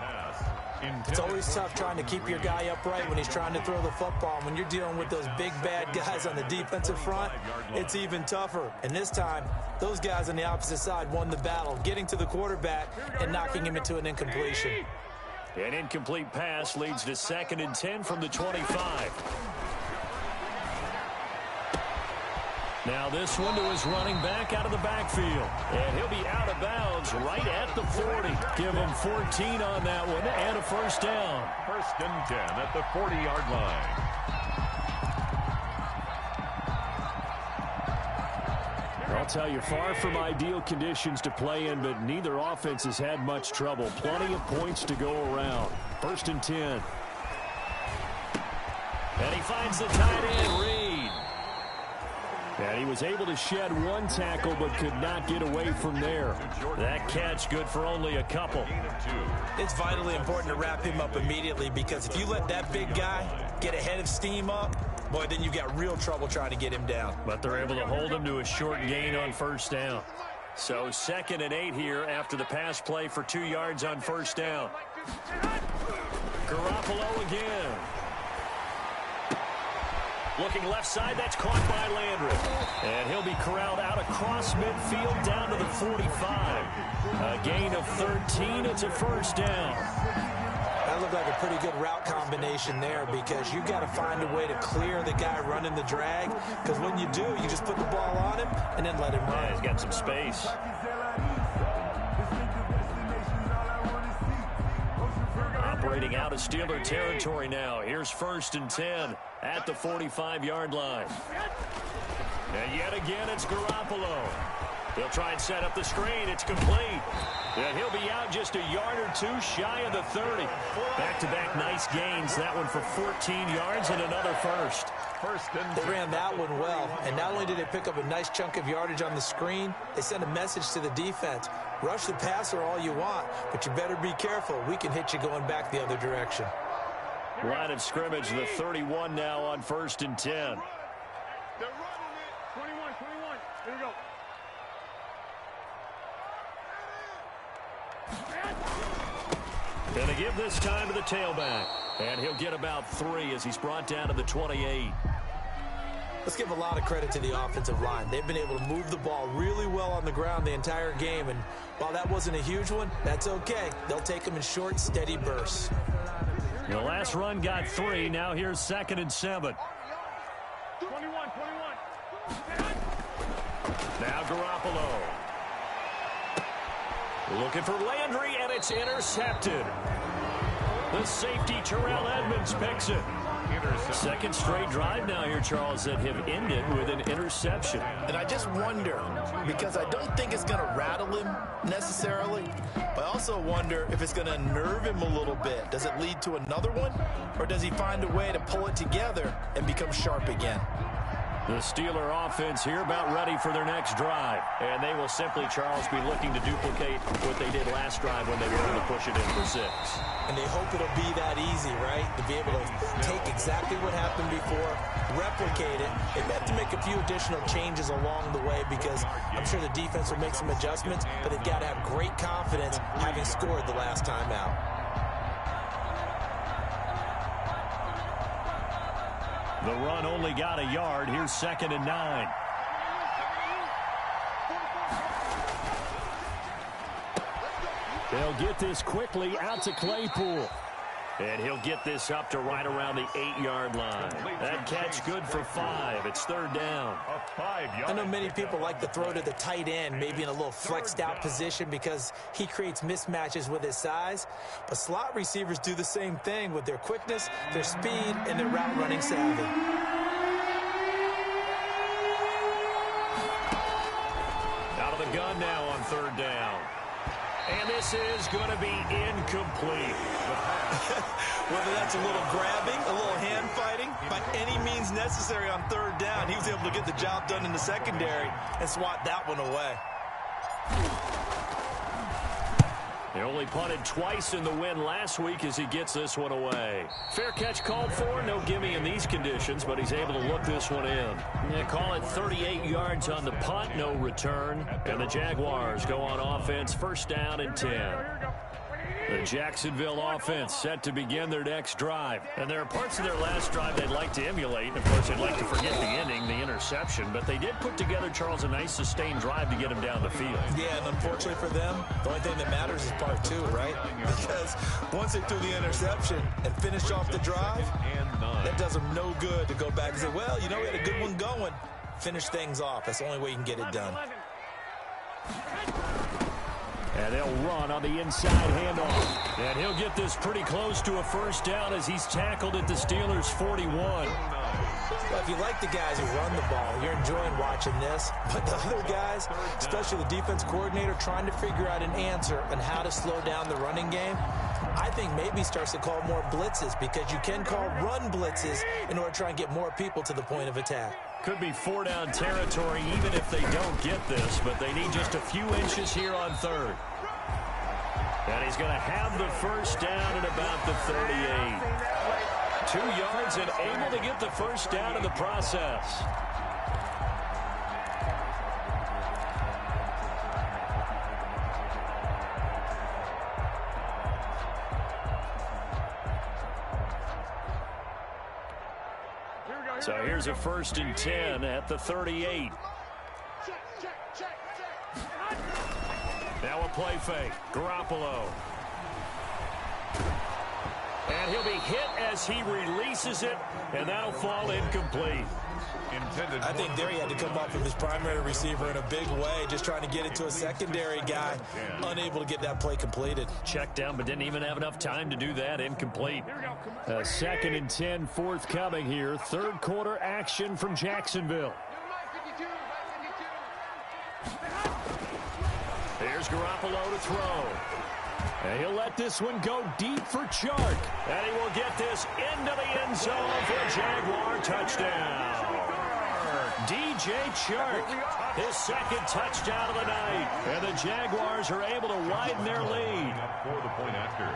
It's always tough trying to keep your guy upright when he's trying to throw the football. When you're dealing with those big, bad guys on the defensive front, it's even tougher. And this time, those guys on the opposite side won the battle, getting to the quarterback and knocking him into an incompletion. An incomplete pass leads to 2nd and 10 from the 25. Now this one to his running back out of the backfield. And he'll be out of bounds right at the 40. Give him 14 on that one and a first down. First and 10 at the 40-yard line. I'll tell you, far from ideal conditions to play in, but neither offense has had much trouble. Plenty of points to go around. First and 10. And he finds the tight end, Reed. And he was able to shed 1 tackle but could not get away from there. That catch good for only a couple. It's vitally important to wrap him up immediately, because if you let that big guy get ahead of steam up, boy, then you've got real trouble trying to get him down. But they're able to hold him to a short gain on first down. So 2nd and 8 here after the pass play for 2 yards on first down. Garoppolo again. Looking left side, that's caught by Landry. And he'll be corralled out across midfield down to the 45. A gain of 13, it's a first down. That looked like a pretty good route combination there, because you got to find a way to clear the guy running the drag, because when you do, you just put the ball on him and then let him run. Yeah, he's got some space. Operating out of Steeler territory now. Here's first and 10 at the 45-yard line. And yet again, it's Garoppolo. He'll try and set up the screen. It's complete. And he'll be out just a yard or 2 shy of the 30. Back-to-back nice gains. That one for 14 yards and another first. They ran that one well, and not only did they pick up a nice chunk of yardage on the screen, they sent a message to the defense. Rush the passer all you want, but you better be careful. We can hit you going back the other direction. Line of scrimmage, the 31 now on first and 10. They're running it. 21. Here we go. Gonna give this time to the tailback. And he'll get about 3 as he's brought down to the 28. Let's give a lot of credit to the offensive line. They've been able to move the ball really well on the ground the entire game. And while that wasn't a huge one, that's okay. They'll take them in short, steady bursts. The last run got 3. Now here's 2nd and 7. 21. Now Garoppolo. Looking for Landry, and it's intercepted. The safety, Terrell Edmonds, picks it. Second straight drive now here, Charles, that have ended with an interception. And I just wonder, because I don't think it's going to rattle him necessarily, but I also wonder if it's going to nerve him a little bit. Does it lead to another one, or does he find a way to pull it together and become sharp again? The Steeler offense here about ready for their next drive. And they will simply, Charles, be looking to duplicate what they did last drive when they were able to push it in for 6. And they hope it'll be that easy, right? To be able to take exactly what happened before, replicate it. They have to make a few additional changes along the way because I'm sure the defense will make some adjustments, but they've got to have great confidence having scored the last time out. The run only got a yard. Here's 2nd and 9. They'll get this quickly out to Claypool. And he'll get this up to right around the 8-yard line. That catch good for 5. It's 3rd down. I know many people like to throw to the tight end, maybe in a little flexed out position because he creates mismatches with his size. But slot receivers do the same thing with their quickness, their speed, and their route running savvy. Out of the gun now on 3rd down. And this is going to be incomplete. Whether that's a little grabbing, a little hand fighting, by any means necessary on 3rd down, he was able to get the job done in the secondary and swat that one away. He only punted twice in the win last week as he gets this one away. Fair catch called for. No gimme in these conditions, but he's able to look this one in. They call it 38 yards on the punt, no return. And the Jaguars go on offense, 1st down and 10. The Jacksonville offense set to begin their next drive. And there are parts of their last drive they'd like to emulate. Of course, they'd like to forget the ending, the interception. But they did put together, Charles, a nice sustained drive to get him down the field. Yeah, and unfortunately for them, the only thing that matters is part 2, right? Because once they threw the interception and finished off the drive, that does them no good to go back and say, well, you know, we had a good one going. Finish things off. That's the only way you can get it done. And they'll run on the inside handoff. And he'll get this pretty close to a 1st down as he's tackled at the Steelers' 41. Well, if you like the guys who run the ball, you're enjoying watching this. But the other guys, especially the defense coordinator, trying to figure out an answer on how to slow down the running game, I think maybe starts to call more blitzes because you can call run blitzes in order to try and get more people to the point of attack. Could be 4-down territory even if they don't get this, but they need just a few inches here on 3rd. And he's going to have the 1st down at about the 38. 2 yards and able to get the 1st down in the process. So here's a 1st and 10 at the 38. Now a play fake. Garoppolo. And he'll be hit as he releases it, and that'll fall incomplete. I think there he had to come up with his primary receiver in a big way, just trying to get it to a secondary guy, unable to get that play completed. Checked down, but didn't even have enough time to do that. Incomplete. 2nd and 10 forthcoming here. 3rd quarter action from Jacksonville. Here's Garoppolo to throw. And he'll let this one go deep for Chark. And he will get this into the end zone for a Jaguar touchdown. DJ Chark, his 2nd touchdown of the night. And the Jaguars are able to widen their lead.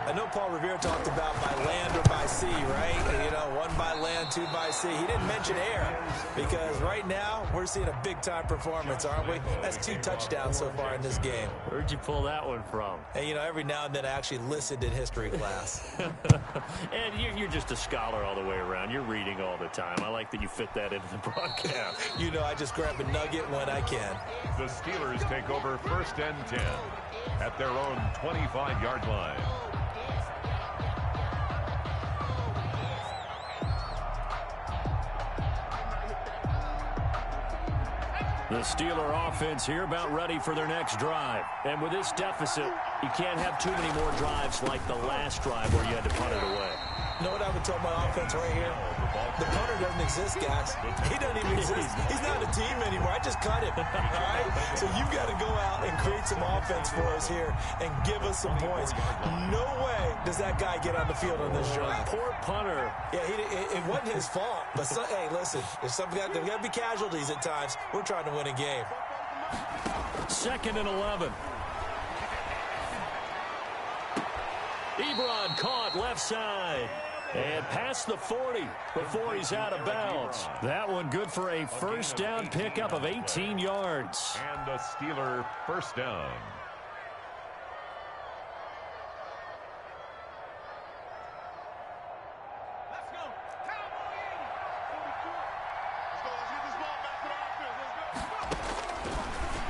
I know Paul Revere talked about by land or by sea, right? You know, 1 by land, 2 by sea. He didn't mention air because right now we're seeing a big-time performance, aren't we? That's 2 touchdowns so far in this game. Where'd you pull that one from? And, you know, every now and then I actually listened in history class. And you're just a scholar all the way around. You're reading all the time. I like that you fit that into the broadcast. You know, I just grab a nugget when I can. The Steelers take over 1st and 10 at their own 25-yard line. The Steeler offense here about ready for their next drive. And with this deficit, you can't have too many more drives like the last drive where you had to punt it away. You know what I would tell my offense right here? The punter doesn't exist, guys. He doesn't even exist. He's not a team anymore. I just cut him. All right? So you've got to go out and create some offense for us here and give us some points. No way does that guy get on the field on this drive. Poor punter. Yeah, it wasn't his fault. But, hey, listen, there's got to be casualties at times. We're trying to win a game. 2nd and 11. Ebron caught left side. And past the 40 before he's out of bounds. That one good for a first down pickup of 18 yards. And a Steeler first down. Let's go.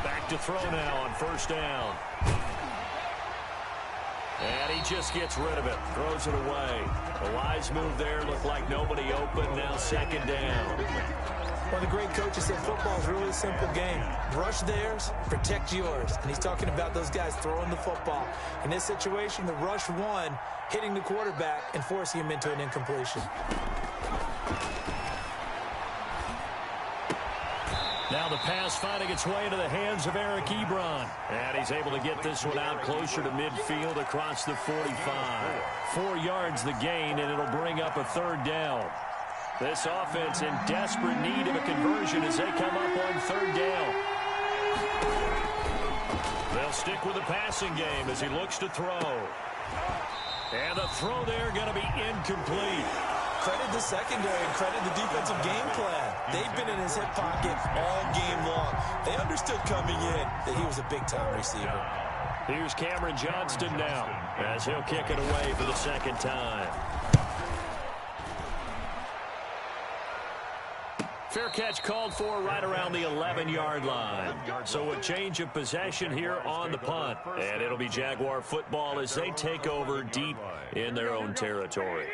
Back to throw now on first down. And he just gets rid of it. Throws it away. A wise move there. Looked like nobody open. Now 2nd down. One of the great coaches said football is really a simple game. Rush theirs, protect yours. And he's talking about those guys throwing the football. In this situation, the rush one, hitting the quarterback and forcing him into an incompletion. Now the pass finding its way into the hands of Eric Ebron. And he's able to get this one out closer to midfield across the 45. 4 yards the gain, and it'll bring up a 3rd down. This offense in desperate need of a conversion as they come up on 3rd down. They'll stick with the passing game as he looks to throw. And the throw there going to be incomplete. Credit the secondary and credit the defensive game plan. They've been in his hip pocket all game long. They understood coming in that he was a big-time receiver. Here's Cameron Johnston now as he'll kick it away for the 2nd time. Fair catch called for right around the 11-yard line. So a change of possession here on the punt. And it'll be Jaguar football as they take over deep in their own territory.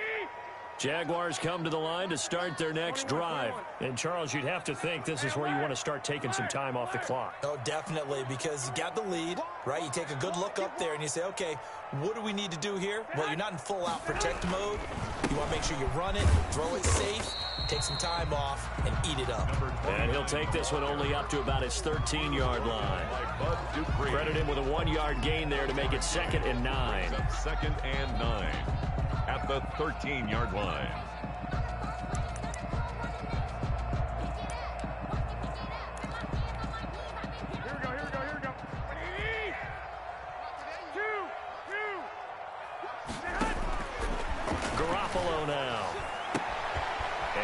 Jaguars come to the line to start their next drive. And, Charles, you'd have to think this is where you want to start taking some time off the clock. Oh, definitely, because you got the lead, right? You take a good look up there and you say, okay, what do we need to do here? Well, you're not in full-out protect mode. You want to make sure you run it, throw it safe, take some time off, and eat it up. And he'll take this one only up to about his 13-yard line. Credit him with a 1-yard gain there to make it 2nd and 9. 2nd and 9 at the 13-yard line. Here we go. Garoppolo now.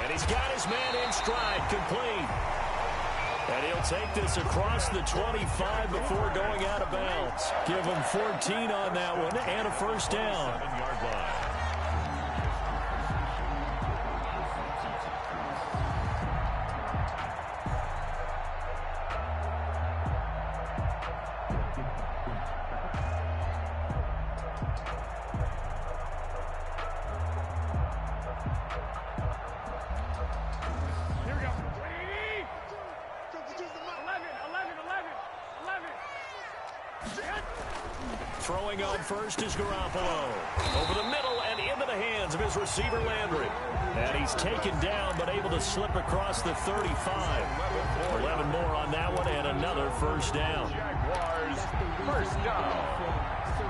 And he's got his man in stride, complete. And he'll take this across the 25 before going out of bounds. Give him 14 on that one and a first down. 7-yard line. Throwing on first is Garoppolo. Over the middle and into the hands of his receiver, Landry. And he's taken down but able to slip across the 35. 11 more on that one and another first down. Jaguars first down.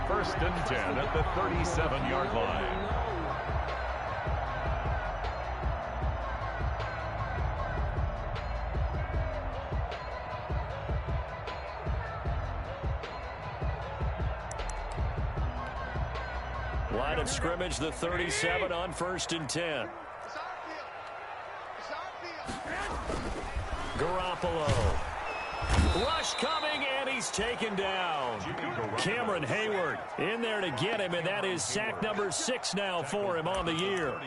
1st and 10 at the 37-yard line. Line of scrimmage, the 37 on 1st and 10. Garoppolo. Rush coming, and he's taken down. Cameron Hayward in there to get him, and that is sack number 6 now for him on the year.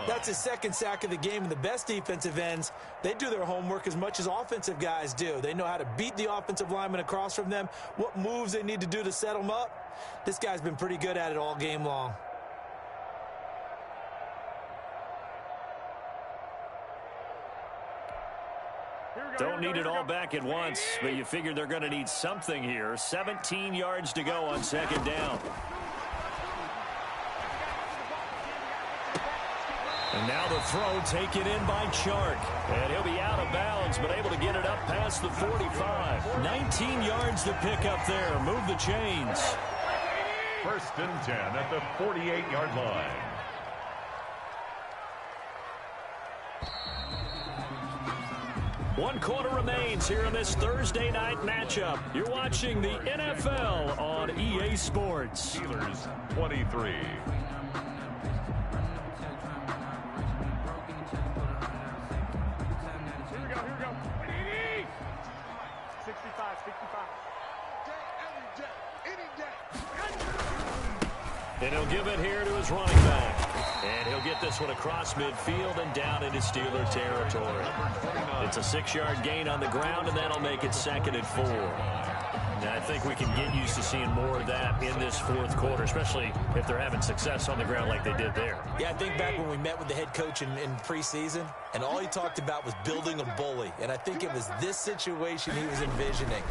That's his 2nd sack of the game, and the best defensive ends, they do their homework as much as offensive guys do. They know how to beat the offensive lineman across from them, what moves they need to do to set them up. This guy's been pretty good at it all game long. Here we Don't need it all back at once, but you figure they're going to need something here. 17 yards to go on second down. And now the throw taken in by Chark. And he'll be out of bounds, but able to get it up past the 45. 19 yards to pick up there. Move the chains. 1st and 10 at the 48-yard line. One quarter remains here in this Thursday night matchup. You're watching the NFL on EA Sports. Steelers 23. And he'll give it here to his running back. And he'll get this one across midfield and down into Steeler territory. It's a 6-yard gain on the ground, and that'll make it 2nd and 4. Now, I think we can get used to seeing more of that in this 4th quarter, especially if they're having success on the ground like they did there. Yeah, I think back when we met with the head coach in preseason, and all he talked about was building a bully. And I think it was this situation he was envisioning.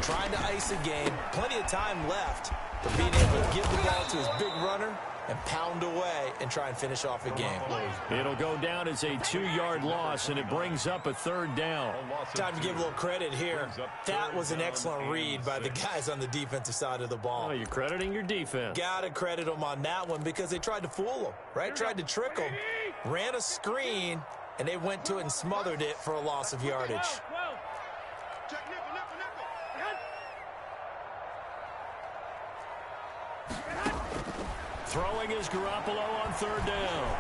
Trying to ice a game, plenty of time left, but being able to give the ball to his big runner and pound away and try and finish off a game. It'll go down as a 2-yard loss, and it brings up a 3rd down. Time to give a little credit here. That was an excellent read by the guys on the defensive side of the ball. Oh, you're crediting your defense. Got to credit them on that one because they tried to fool him, right? Tried to trick him, ran a screen, and they went to it and smothered it for a loss of yardage. Throwing is Garoppolo on 3rd down.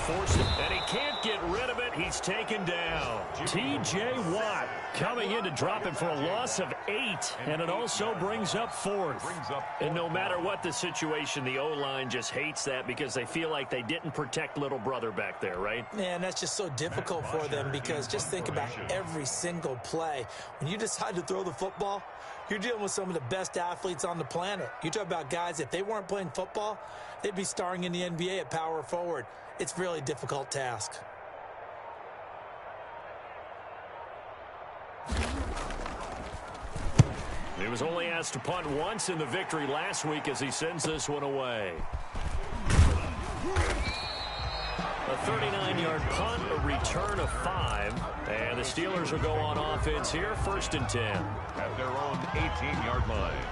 Forced it, and he can't get rid of it. He's taken down. T.J. Watt coming in to drop him for a loss of 8, and it also brings up 4th. And no matter what the situation, the O-line just hates that because they feel like they didn't protect little brother back there, right? Man, that's just so difficult for them because just think about every single play. When you decide to throw the football, you're dealing with some of the best athletes on the planet. You talk about guys, if they weren't playing football, they'd be starring in the NBA at power forward. It's a really difficult task. He was only asked to punt once in the victory last week as he sends this one away. A 39-yard punt, a return of 5. And the Steelers will go on offense here, 1st and 10. At their own 18-yard line.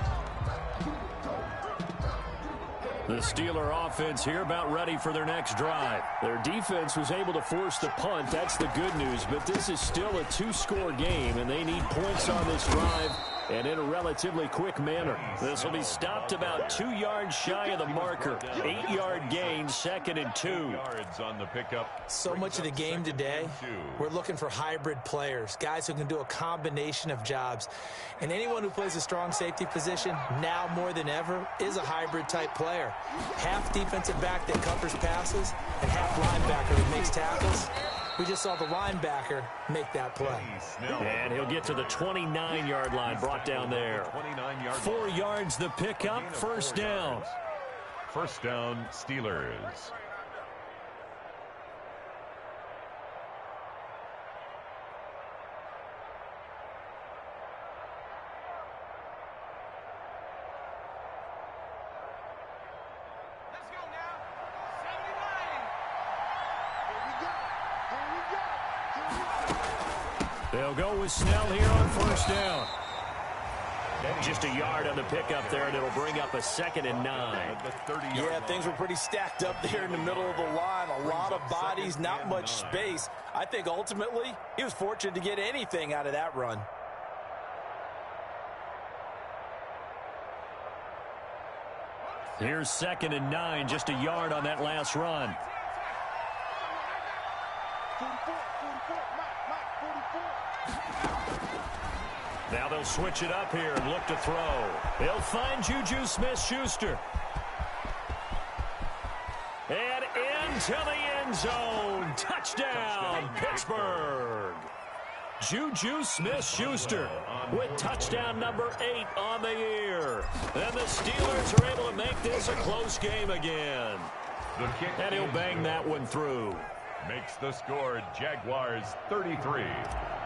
The Steeler offense here about ready for their next drive. Their defense was able to force the punt. That's the good news. But this is still a 2-score game, and they need points on this drive and in a relatively quick manner. This will be stopped about 2 yards shy of the marker. 8-yard gain, 2nd and 2. On the pickup. So much of the game today, we're looking for hybrid players, guys who can do a combination of jobs. And anyone who plays a strong safety position, now more than ever, is a hybrid type player. Half defensive back that covers passes and half linebacker that makes tackles. We just saw the linebacker make that play. And he'll get to the 29-yard line, brought down there. 4 yards the pickup, 1st down. 1st down, Steelers. They'll go with Snell here on 1st down. Just a yard on the pickup there, and it'll bring up a 2nd and 9. Yeah, things were pretty stacked up there in the middle of the line. A lot of bodies, not much space. I think ultimately he was fortunate to get anything out of that run. Here's 2nd and 9, just a yard on that last run. Now they'll switch it up here and look to throw. They'll find Juju Smith-Schuster. And into the end zone. Touchdown, Pittsburgh. Juju Smith-Schuster with touchdown number 8 on the year. And the Steelers are able to make this a close game again. And he'll bang that one through. makes the score Jaguars 33,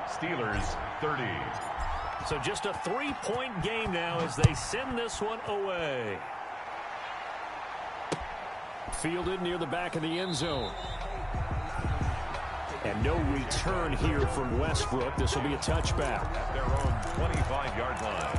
Steelers 30. So just a 3-point game now as they send this one away. Fielded near the back of the end zone. And no return here from Westbrook. This will be a touchback. At their own 25-yard line.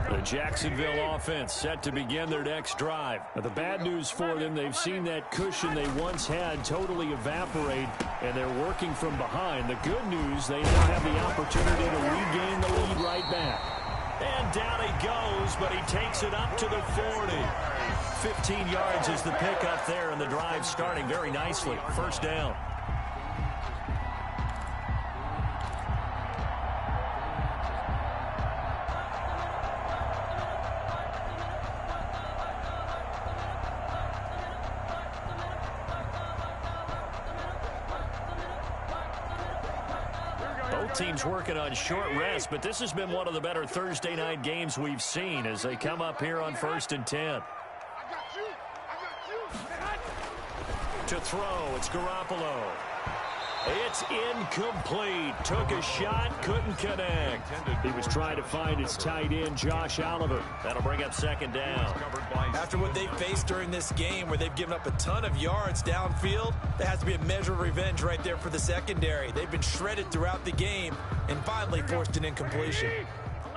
The Jacksonville offense set to begin their next drive. Now, the bad news for them, they've seen that cushion they once had totally evaporate, and they're working from behind. The good news, they now have the opportunity to regain the lead right back. And down he goes, but he takes it up to the 40. 15 yards is the pickup there, and the drive starting very nicely. First down. Both teams working on short rest, but this has been one of the better Thursday night games we've seen as they come up here on 1st and 10. To throw, it's Garoppolo. It's incomplete. Took a shot, couldn't connect. He was trying to find his tight end, Josh Oliver. That'll bring up second down. After what they've faced during this game where they've given up a ton of yards downfield, there has to be a measure of revenge right there for the secondary. They've been shredded throughout the game and finally forced an incompletion.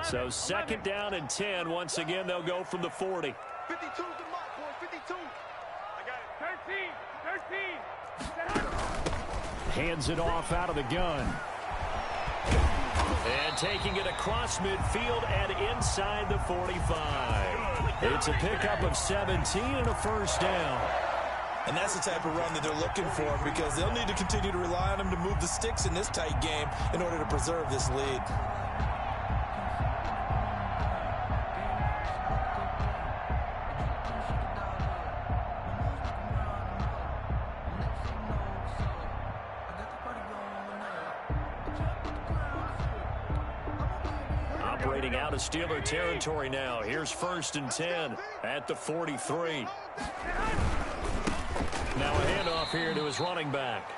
So second down and 10. Once again, they'll go from the 40. 52 is the mark, boy. 52. I got it. 13. 13. Hands it off out of the gun. And taking it across midfield and inside the 45. It's a pickup of 17 and a first down. And that's the type of run that they're looking for because they'll need to continue to rely on him to move the sticks in this tight game in order to preserve this lead. Operating out of Steeler territory now. Here's 1st and 10 at the 43. Now a handoff here to his running back.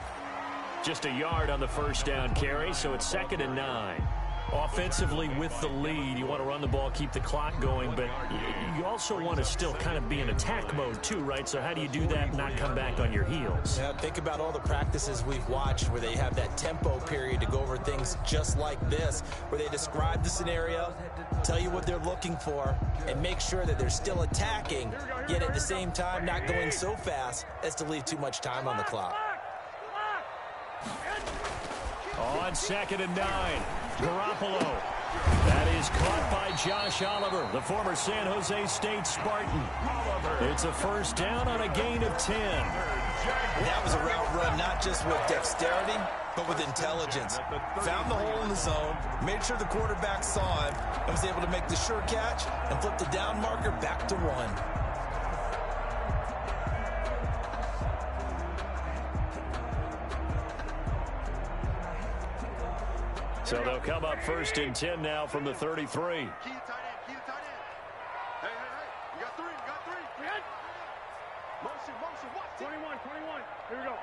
Just a yard on the first down carry, so it's 2nd and 9. Offensively with the lead, you want to run the ball, keep the clock going, but you also want to still kind of be in attack mode too, right? So how do you do that and not come back on your heels? Yeah, think about all the practices we've watched where they have that tempo period to go over things just like this, where they describe the scenario, tell you what they're looking for, and make sure that they're still attacking, yet at the same time not going so fast as to leave too much time on the clock. On 2nd and 9, Garoppolo. That is caught by Josh Oliver, the former San Jose State Spartan. It's a first down on a gain of 10. That was a route run not just with dexterity, but with intelligence. Found the hole in the zone, made sure the quarterback saw him, and was able to make the sure catch and flip the down marker back to 1. So they'll come up 1st and 10 now from the 33. Key to tight end. Key to tight end. Hey. You got three. Motion. Watch 21. Here we go.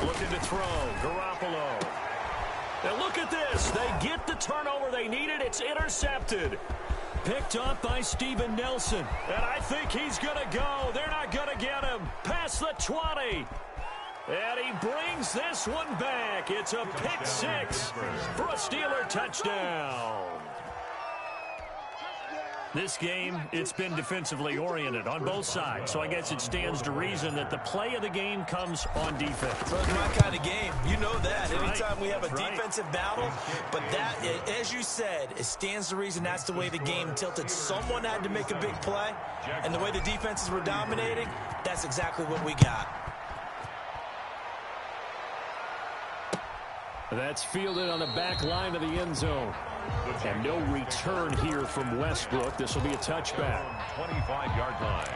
Looking to throw. Garoppolo. And look at this. They get the turnover they needed. It's intercepted. Picked up by Steven Nelson. And I think he's going to go. They're not going to get him. Past the 20. And he brings this one back. It's a pick six for a Steeler touchdown. This game, it's been defensively oriented on both sides. So I guess it stands to reason that the play of the game comes on defense. So it's my kind of game. You know that. Anytime we have a defensive battle, but that, as you said, it stands to reason that's the way the game tilted. Someone had to make a big play, and the way the defenses were dominating, that's exactly what we got. That's fielded on the back line of the end zone. And no return here from Westbrook. This will be a touchback. 25-yard line.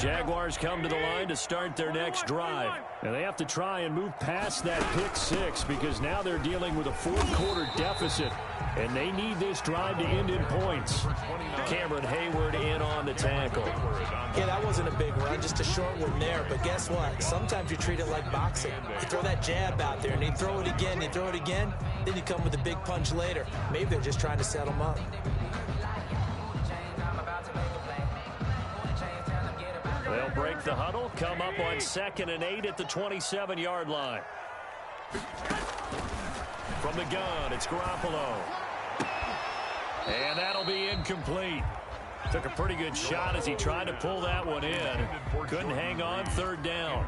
Jaguars come to the line to start their next drive. And they have to try and move past that pick six because now they're dealing with a fourth-quarter deficit. And they need this drive to end in points. Cameron Hayward in on the tackle. Yeah, that wasn't a big run, just a short one there. But guess what? Sometimes you treat it like boxing. You throw that jab out there, and you throw it again, you throw it again, then you come with a big punch later. Maybe they're just trying to set them up. They'll break the huddle, come up on 2nd and 8 at the 27-yard line. From the gun, it's Garoppolo. And that'll be incomplete. Took a pretty good shot as he tried to pull that one in. Couldn't hang on, 3rd down.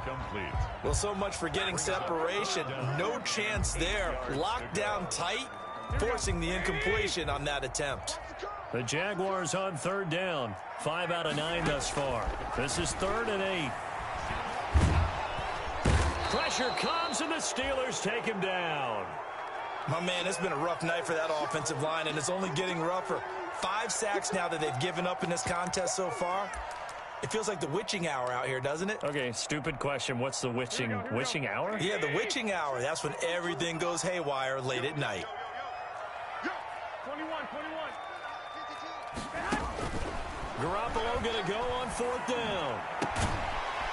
Well, so much for getting separation. No chance there. Locked down tight, forcing the incompletion on that attempt. The Jaguars on 3rd down. 5 out of 9 thus far. This is 3rd and 8. Pressure comes, and the Steelers take him down. My man, it's been a rough night for that offensive line, and it's only getting rougher. 5 sacks now that they've given up in this contest so far. It feels like the witching hour out here, doesn't it? Okay, stupid question. What's the witching hour? Yeah, the witching hour. That's when everything goes haywire late at night. 21. Garoppolo going to go on 4th down.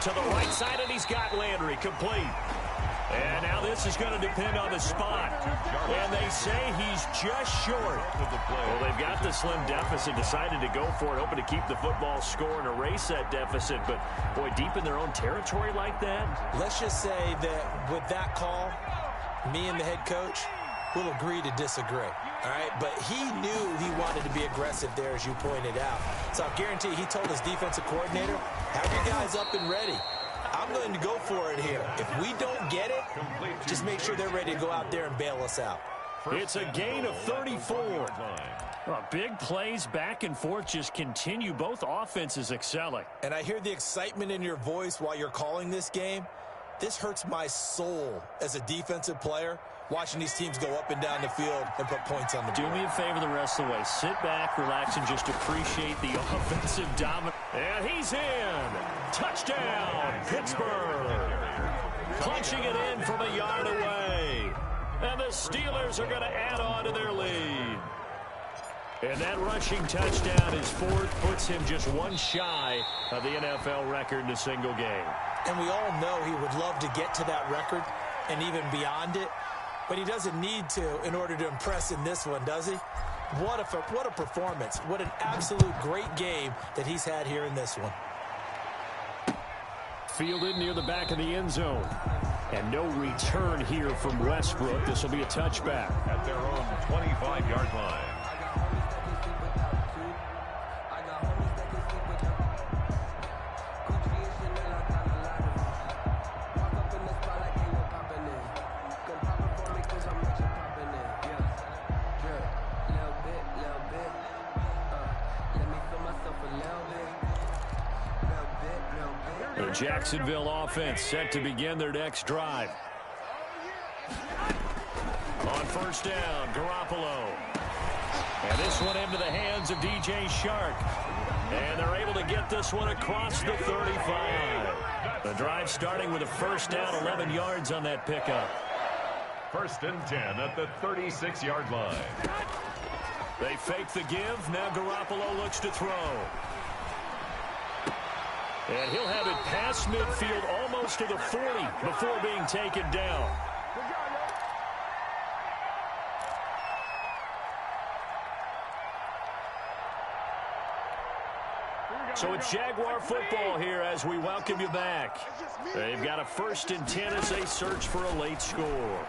To the right side, and he's got Landry complete. And now this is going to depend on the spot. And they say he's just short. Well, they've got the slim deficit, decided to go for it, hoping to keep the football score and erase that deficit. But, boy, deep in their own territory like that. Let's just say that with that call, me and the head coach will agree to disagree. All right, but he knew he wanted to be aggressive there, as you pointed out. So I guarantee he told his defensive coordinator, have your guys up and ready. I'm going to go for it here. If we don't get it, just make sure they're ready to go out there and bail us out. It's a gain of 34. Well, big plays back and forth just continue. Both offenses excelling. And I hear the excitement in your voice while you're calling this game. This hurts my soul as a defensive player, watching these teams go up and down the field and put points on the board. Do me a favor the rest of the way. Sit back, relax, and just appreciate the offensive dominance. And he's in. Touchdown, Pittsburgh. Punching it in from a yard away. And the Steelers are going to add on to their lead. And that rushing touchdown is 4th, puts him just one shy of the NFL record in a single game. And we all know he would love to get to that record and even beyond it. But he doesn't need to in order to impress in this one, does he? What a performance. What an absolute great game that he's had here in this one. Fielded near the back of the end zone. And no return here from Westbrook. This will be a touchback. At their own 25-yard line. The Jacksonville offense set to begin their next drive. On 1st down, Garoppolo. And this one into the hands of DJ Shark. And they're able to get this one across the 35. The drive starting with a 1st down, 11 yards on that pickup. 1st and 10 at the 36-yard line. They fake the give. Now Garoppolo looks to throw. And he'll have it past midfield almost to the 40 before being taken down. So it's Jaguar football here as we welcome you back. They've got a 1st and 10 as they search for a late score.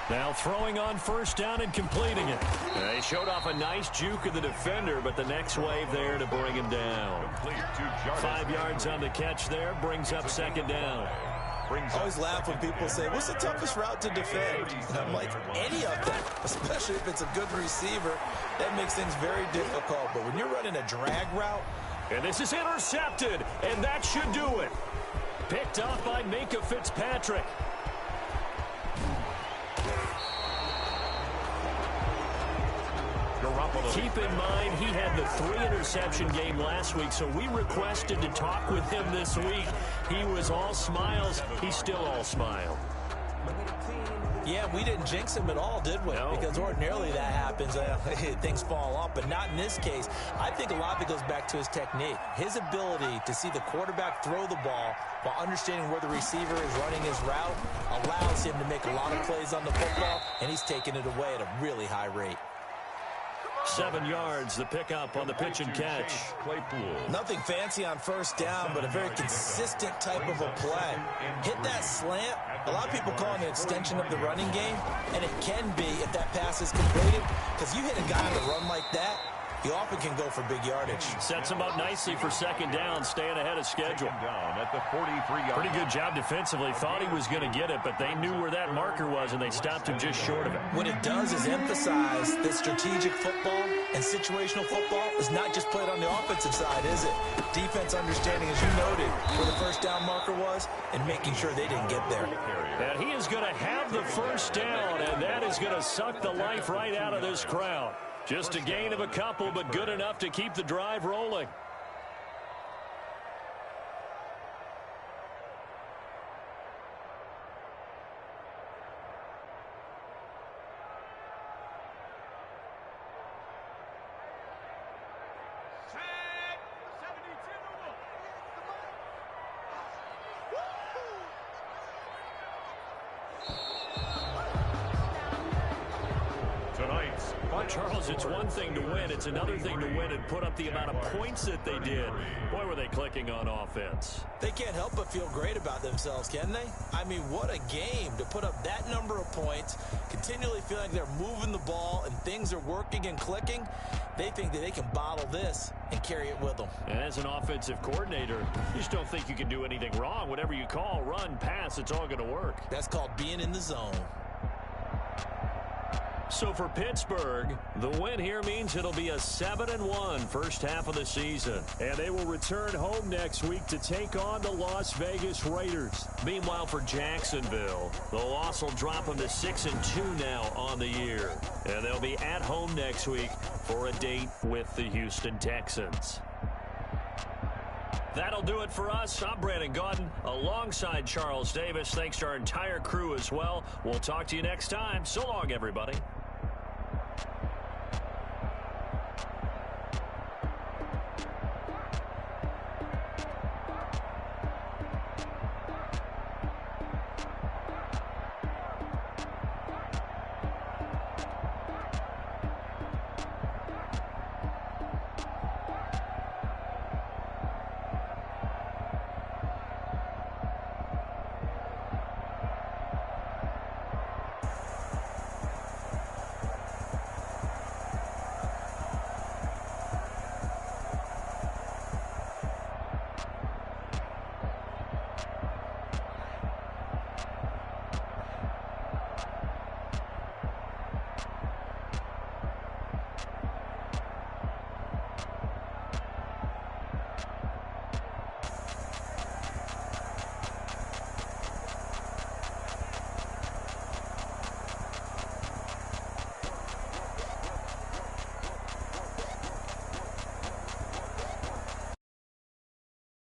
Now throwing on 1st down and completing it. They showed off a nice juke of the defender, but the next wave there to bring him down. 5 yards on the catch there, brings up 2nd down. I always laugh when people say, what's the toughest route to defend? And I'm like, any of them, especially if it's a good receiver. That makes things very difficult. But when you're running a drag route. And this is intercepted, and that should do it. Picked up by Minkah Fitzpatrick. Garoppolo Keep in mind, he had the 3-interception game last week, so we requested to talk with him this week. He was all smiles. He's still all smile. Yeah, we didn't jinx him at all, did we? No. Because ordinarily that happens. Things fall off, but not in this case. I think a lot of it goes back to his technique. His ability to see the quarterback throw the ball while understanding where the receiver is running his route allows him to make a lot of plays on the football, and he's taking it away at a really high rate. 7 yards, the pickup on the pitch and catch. Nothing fancy on first down, but a very consistent type of a play. Hit that slant. A lot of people call it an extension of the running game, and it can be if that pass is completed, because you hit a guy on the run like that, he often can go for big yardage. Sets him up nicely for second down, staying ahead of schedule. Down at the 43-yard. Pretty good job defensively. Thought he was going to get it, but they knew where that marker was, and they stopped him just short of it. What it does is emphasize that strategic football and situational football is not just played on the offensive side, is it? Defense understanding, as you noted, where the first down marker was and making sure they didn't get there. And he is going to have the first down, and that is going to suck the life right out of this crowd. Just a gain of a couple, but good enough to keep the drive rolling. Charles, it's one thing to win. It's another thing to win and put up the amount of points that they did. Boy, were they clicking on offense. They can't help but feel great about themselves, can they? I mean, what a game to put up that number of points, continually feeling like they're moving the ball and things are working and clicking. They think that they can bottle this and carry it with them. And as an offensive coordinator, you just don't think you can do anything wrong. Whatever you call, run, pass, it's all going to work. That's called being in the zone. So for Pittsburgh, the win here means it'll be a 7-1 first half of the season. And they will return home next week to take on the Las Vegas Raiders. Meanwhile, for Jacksonville, the loss will drop them to 6-2 now on the year. And they'll be at home next week for a date with the Houston Texans. That'll do it for us. I'm Brandon Gaudin alongside Charles Davis. Thanks to our entire crew as well. We'll talk to you next time. So long, everybody.